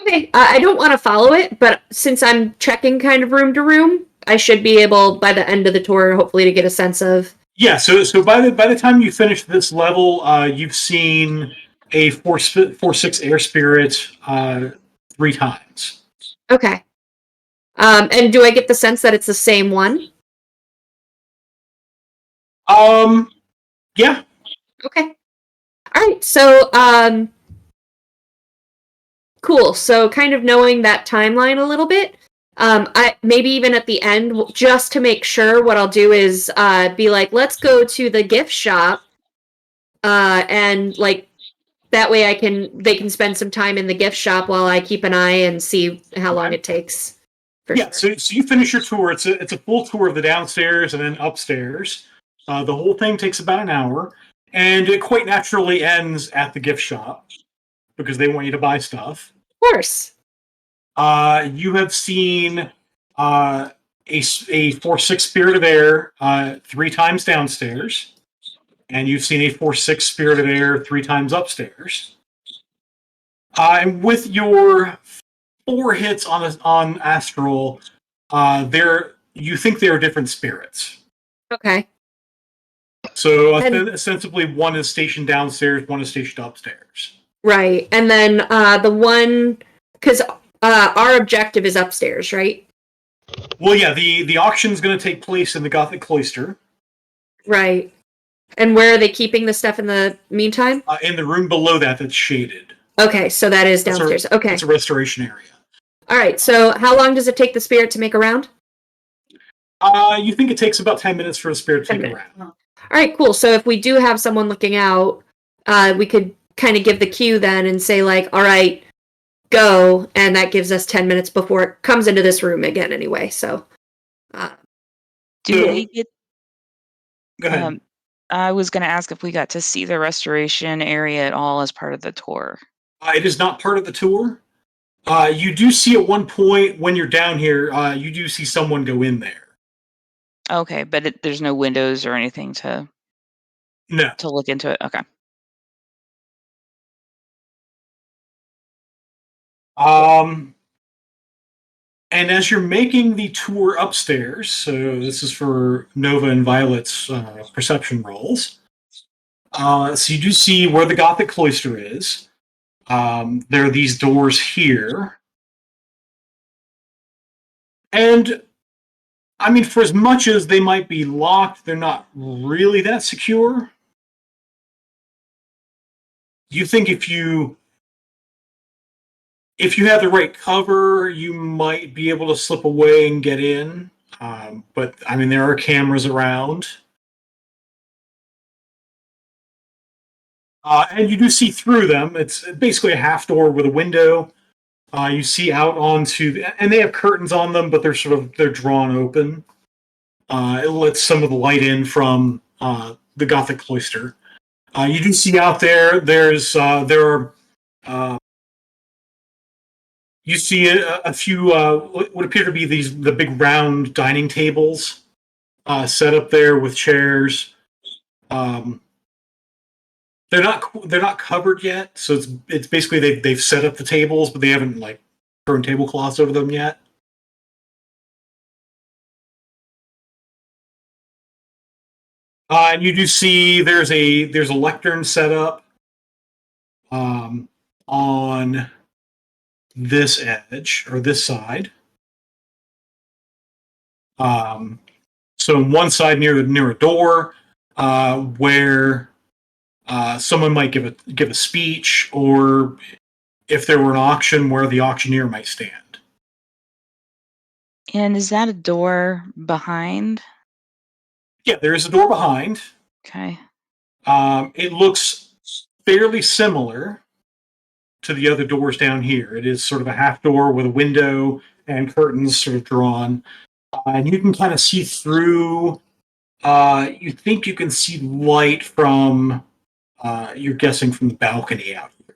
Okay, I don't want to follow it, but since I'm checking kind of room to room, I should be able by the end of the tour, hopefully, to get a sense of. Yeah. So by the time you finish this level, you've seen a 4-6 air spirit 3 times. Okay. And do I get the sense that it's the same one? Yeah. Okay. All right. So Cool. So kind of knowing that timeline a little bit. I maybe even at the end, just to make sure, what I'll do is be like, let's go to the gift shop, and like that way they can spend some time in the gift shop while I keep an eye and see how long it takes. Yeah, so you finish your tour. It's a full tour of the downstairs and then upstairs. The whole thing takes about an hour, and it quite naturally ends at the gift shop because they want you to buy stuff. Of course. You have seen a 4-6 Spirit of Air 3 times downstairs, and you've seen a 4-6 Spirit of Air 3 times upstairs. And with your 4 hits on Astral, you think they are different spirits. Okay. So ostensibly, one is stationed downstairs, one is stationed upstairs. Right, and then the one, because our objective is upstairs, right? Well, yeah, the auction is going to take place in the Gothic Cloister. Right. And where are they keeping the stuff in the meantime? In the room below that's shaded. Okay, so that is downstairs. Okay. It's a restoration area. All right, so how long does it take the spirit to make a round? You think it takes about 10 minutes for the spirit to take a round. All right, cool. So if we do have someone looking out, we could kind of give the cue then and say, like, all right, go, and that gives us 10 minutes before it comes into this room again anyway, so. Do we get... Go ahead. I was going to ask if we got to see the restoration area at all as part of the tour. It is not part of the tour. You do see at one point when you're down here, you do see someone go in there. Okay, but there's no windows or anything to look into it. Okay. And as you're making the tour upstairs, so this is for Nova and Violet's perception rolls. So you do see where the Gothic Cloister is. There are these doors here. And, I mean, for as much as they might be locked, they're not really that secure. You think if you have the right cover, you might be able to slip away and get in. But, I mean, there are cameras around. And you do see through them. It's basically a half door with a window. You see out onto, and they have curtains on them, but they're drawn open. It lets some of the light in from the Gothic Cloister. You do see out there. You see a few what appear to be the big round dining tables set up there with chairs. They're not covered yet, so it's basically they've set up the tables, but they haven't like thrown tablecloths over them yet. And you do see there's a lectern set up on this edge or this side. So on one side near a door where someone might give a speech, or if there were an auction, where the auctioneer might stand. And is that a door behind? Yeah, there is a door behind. Okay. It looks fairly similar to the other doors down here. It is sort of a half door with a window and curtains sort of drawn. And you can kind of see through. You think you can see light from, you're guessing from the balcony out here.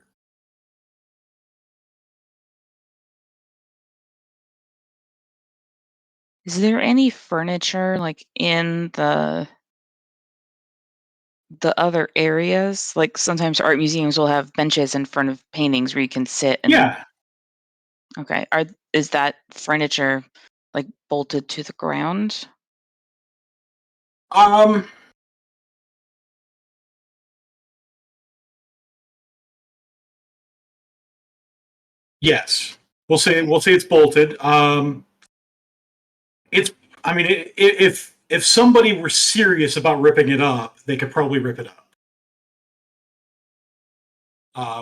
Is there any furniture like in the other areas? Like sometimes art museums will have benches in front of paintings where you can sit and... Yeah. Okay. Is that furniture like bolted to the ground? Yes. We'll say it's bolted. If somebody were serious about ripping it up, they could probably rip it up.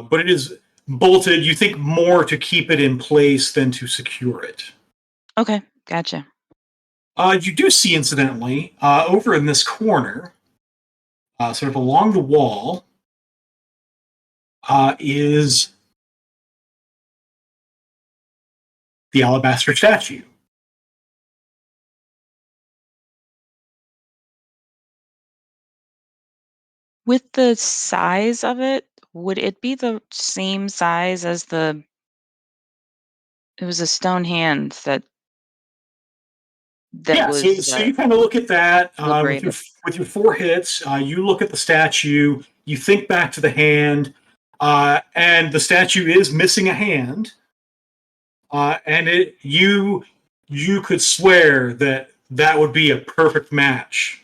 But it is bolted. You think more to keep it in place than to secure it. Okay, gotcha. You do see, incidentally, over in this corner, sort of along the wall, is the alabaster statue. With the size of it, would it be the same size as the? It was a stone hand that Yeah, was so you kind of look at that liberated. with your 4 hits. You look at the statue. You think back to the hand, and the statue is missing a hand. And you could swear that would be a perfect match,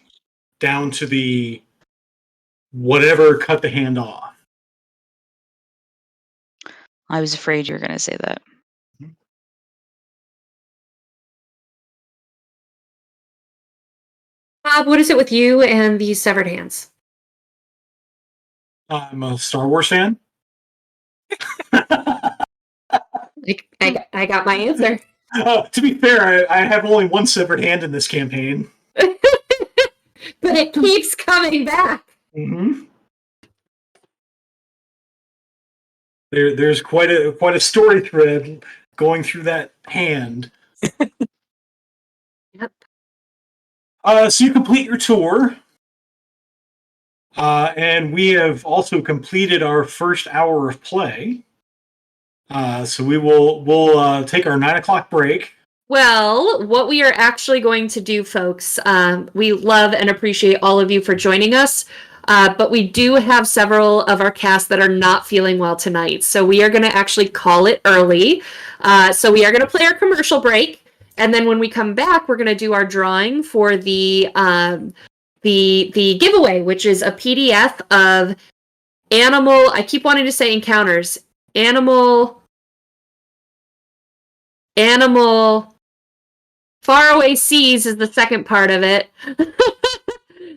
down to the whatever cut the hand off. I was afraid you were going to say that. Bob, what is it with you and these severed hands? I'm a Star Wars fan. I got my answer. To be fair, I have only one severed hand in this campaign. But it keeps coming back. Mm-hmm. There's quite a story thread going through that hand. Yep. So you complete your tour, and we have also completed our first hour of play. So we'll take our 9 o'clock break. Well, what we are actually going to do, folks, we love and appreciate all of you for joining us, but we do have several of our cast that are not feeling well tonight, so we are going to actually call it early. So we are going to play our commercial break, and then when we come back, we're going to do our drawing for the giveaway, which is a PDF of animal. I keep wanting to say encounters. Animal. Faraway Seas is the second part of it.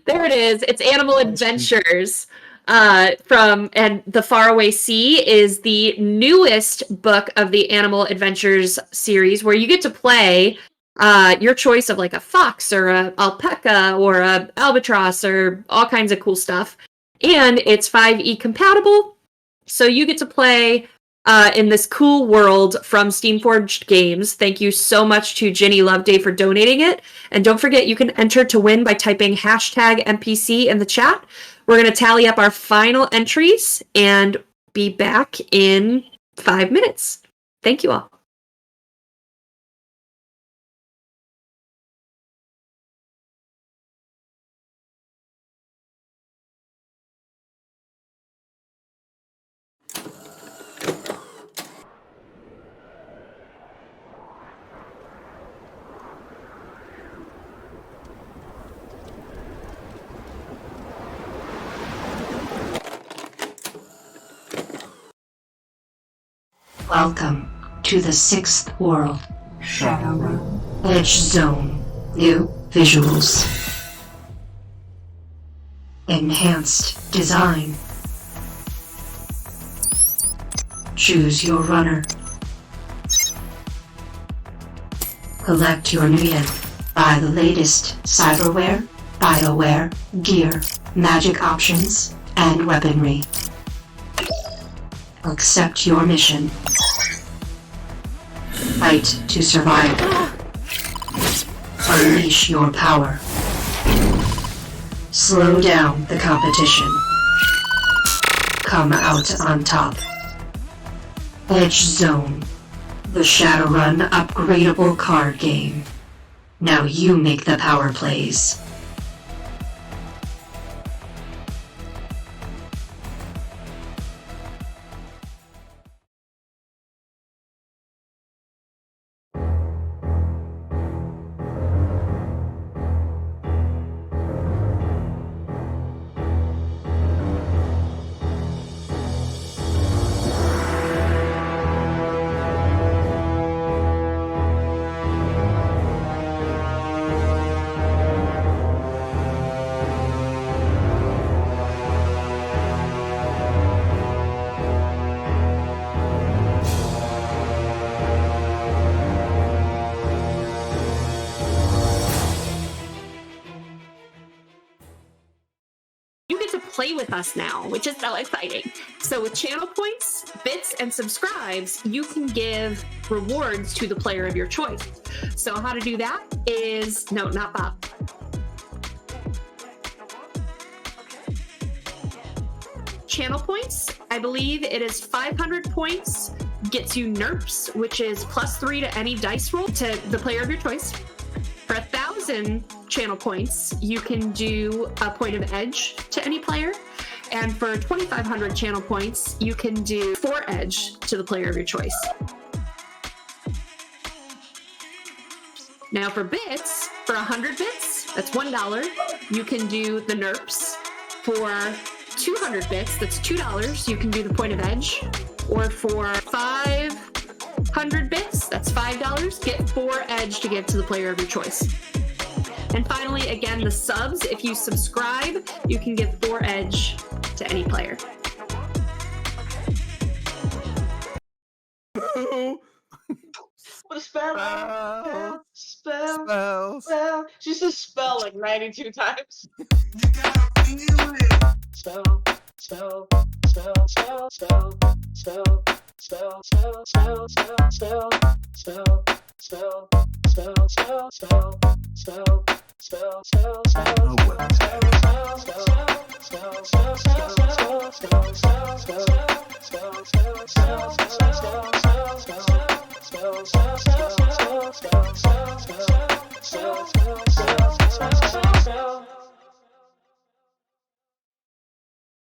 There it is. It's Animal Adventures. And the Faraway Sea is the newest book of the Animal Adventures series, where you get to play your choice of like a fox or a alpaca or a albatross or all kinds of cool stuff. And it's 5e compatible, so you get to play in this cool world from Steamforged Games. Thank you so much to Ginny Loveday for donating it. And don't forget, you can enter to win by typing hashtag NPC in the chat. We're going to tally up our final entries and be back in 5 minutes. Thank you all. Welcome to the 6th world, Shadowrun. Edge Zone. New visuals. Enhanced design. Choose your runner. Collect your media. Buy the latest cyberware, bioware, gear, magic options, and weaponry. Accept your mission. Fight to survive. Unleash your power. Slow down the competition. Come out on top. Edge Zone. The Shadowrun upgradable card game. Now you make the power plays. play with us now, which is so exciting. So with channel points, bits, and subscribes, you can give rewards to the player of your choice. So how to do that is, no, not Bob. Channel points, I believe it is 500 points, gets you NERPs, which is +3 to any dice roll to the player of your choice. For 1,000 channel points, you can do a point of edge to any player. And for 2,500 channel points, you can do 4 edge to the player of your choice. Now for bits, for 100 bits, that's $1, you can do the NERPs. For 200 bits, that's $2, you can do the point of edge. Or for 500 bits, that's $5, get 4 edge to give to the player of your choice. And finally, again, the subs, if you subscribe, you can give 4 edge to any player. What a spell! Spell. She says spell like 92 times. You gotta feel it. Spell.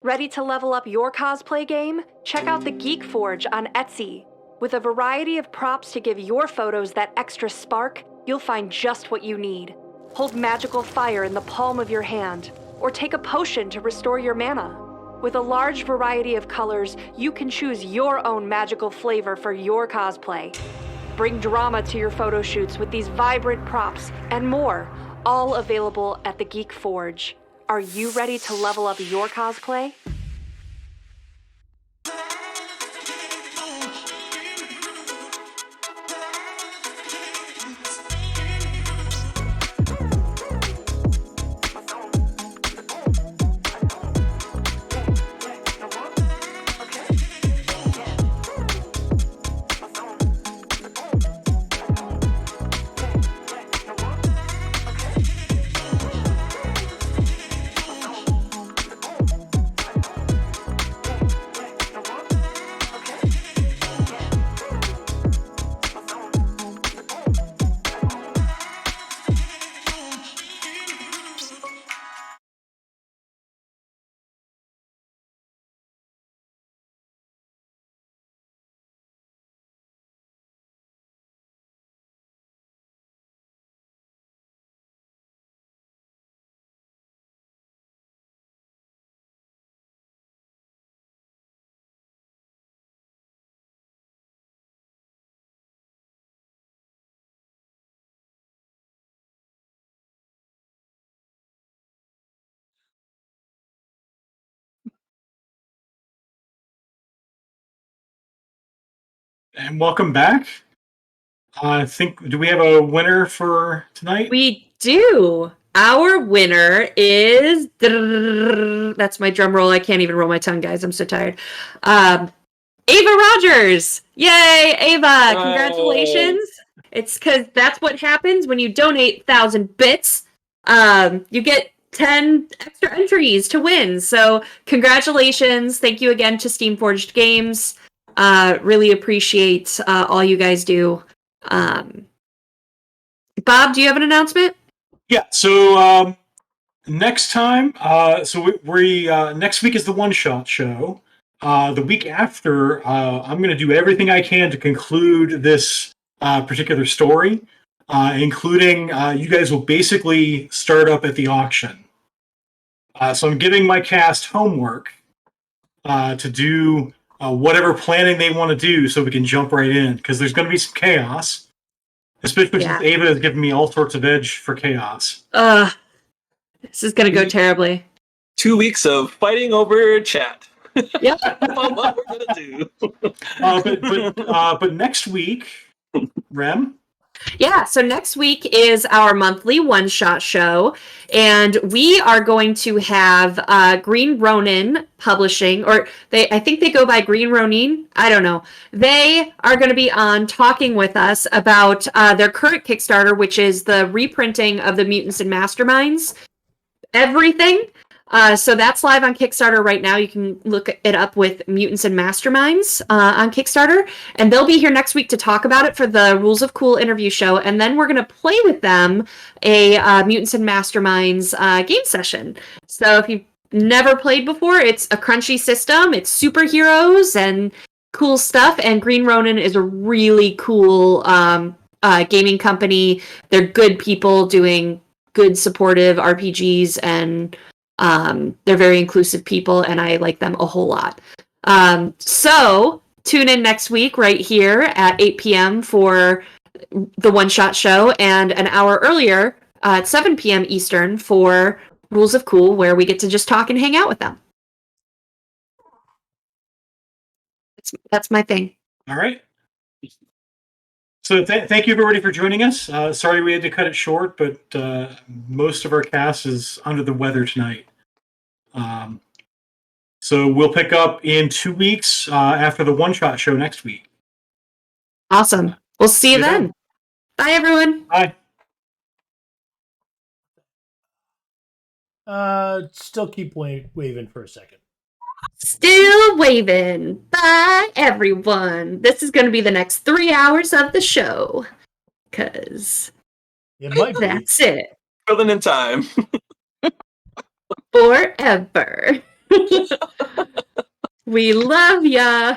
Ready to level up your cosplay game? Check out the Geek Forge on Etsy. With a variety of props to give your photos that extra spark, you'll find just what you need. Hold magical fire in the palm of your hand, or take a potion to restore your mana. With a large variety of colors, you can choose your own magical flavor for your cosplay. Bring drama to your photo shoots with these vibrant props and more, all available at the Geek Forge. Are you ready to level up your cosplay? And welcome back. I think, do we have a winner for tonight? We do. Our winner is, that's my drum roll. I can't even roll my tongue, guys. I'm so tired. Ava Rogers. Yay, Ava. Congratulations. It's because that's what happens when you donate 1,000 bits. You get 10 extra entries to win. So congratulations. Thank you again to Steamforged Games. Really appreciate all you guys do. Bob, do you have an announcement? Yeah, so next time, we next week is the one-shot show. The week after, I'm going to do everything I can to conclude this particular story, including you guys will basically start up at the auction. So I'm giving my cast homework to do whatever planning they want to do so we can jump right in, because there's going to be some chaos. Especially since Ava has given me all sorts of edge for chaos. This is going to go terribly. 2 weeks of fighting over chat. Yep. What we're going to do. But next week, Rem, Yeah, so next week is our monthly one-shot show, and we are going to have Green Ronin Publishing, or I think they go by Green Ronin. I don't know. They are going to be on talking with us about their current Kickstarter, which is the reprinting of the Mutants and Masterminds. Everything. So that's live on Kickstarter right now. You can look it up with Mutants and Masterminds on Kickstarter. And they'll be here next week to talk about it for the Rules of Cool interview show. And then we're going to play with them a Mutants and Masterminds game session. So if you've never played before, it's a crunchy system. It's superheroes and cool stuff. And Green Ronin is a really cool gaming company. They're good people doing good supportive RPGs, and they're very inclusive people, and I like them a whole lot. So tune in next week right here at 8 p.m. for the one-shot show, and an hour earlier at 7 p.m. Eastern for Rules of Cool, where we get to just talk and hang out with them. That's my thing. All right. So thank you, everybody, for joining us. Sorry we had to cut it short, but most of our cast is under the weather tonight. So we'll pick up in 2 weeks after the one-shot show next week. Awesome. We'll see you then. Bye, everyone. Bye. Still keep waving for a second. Still waving. Bye, everyone. This is going to be the next 3 hours of the show. Because that's it. Filling in time. Forever. We love ya.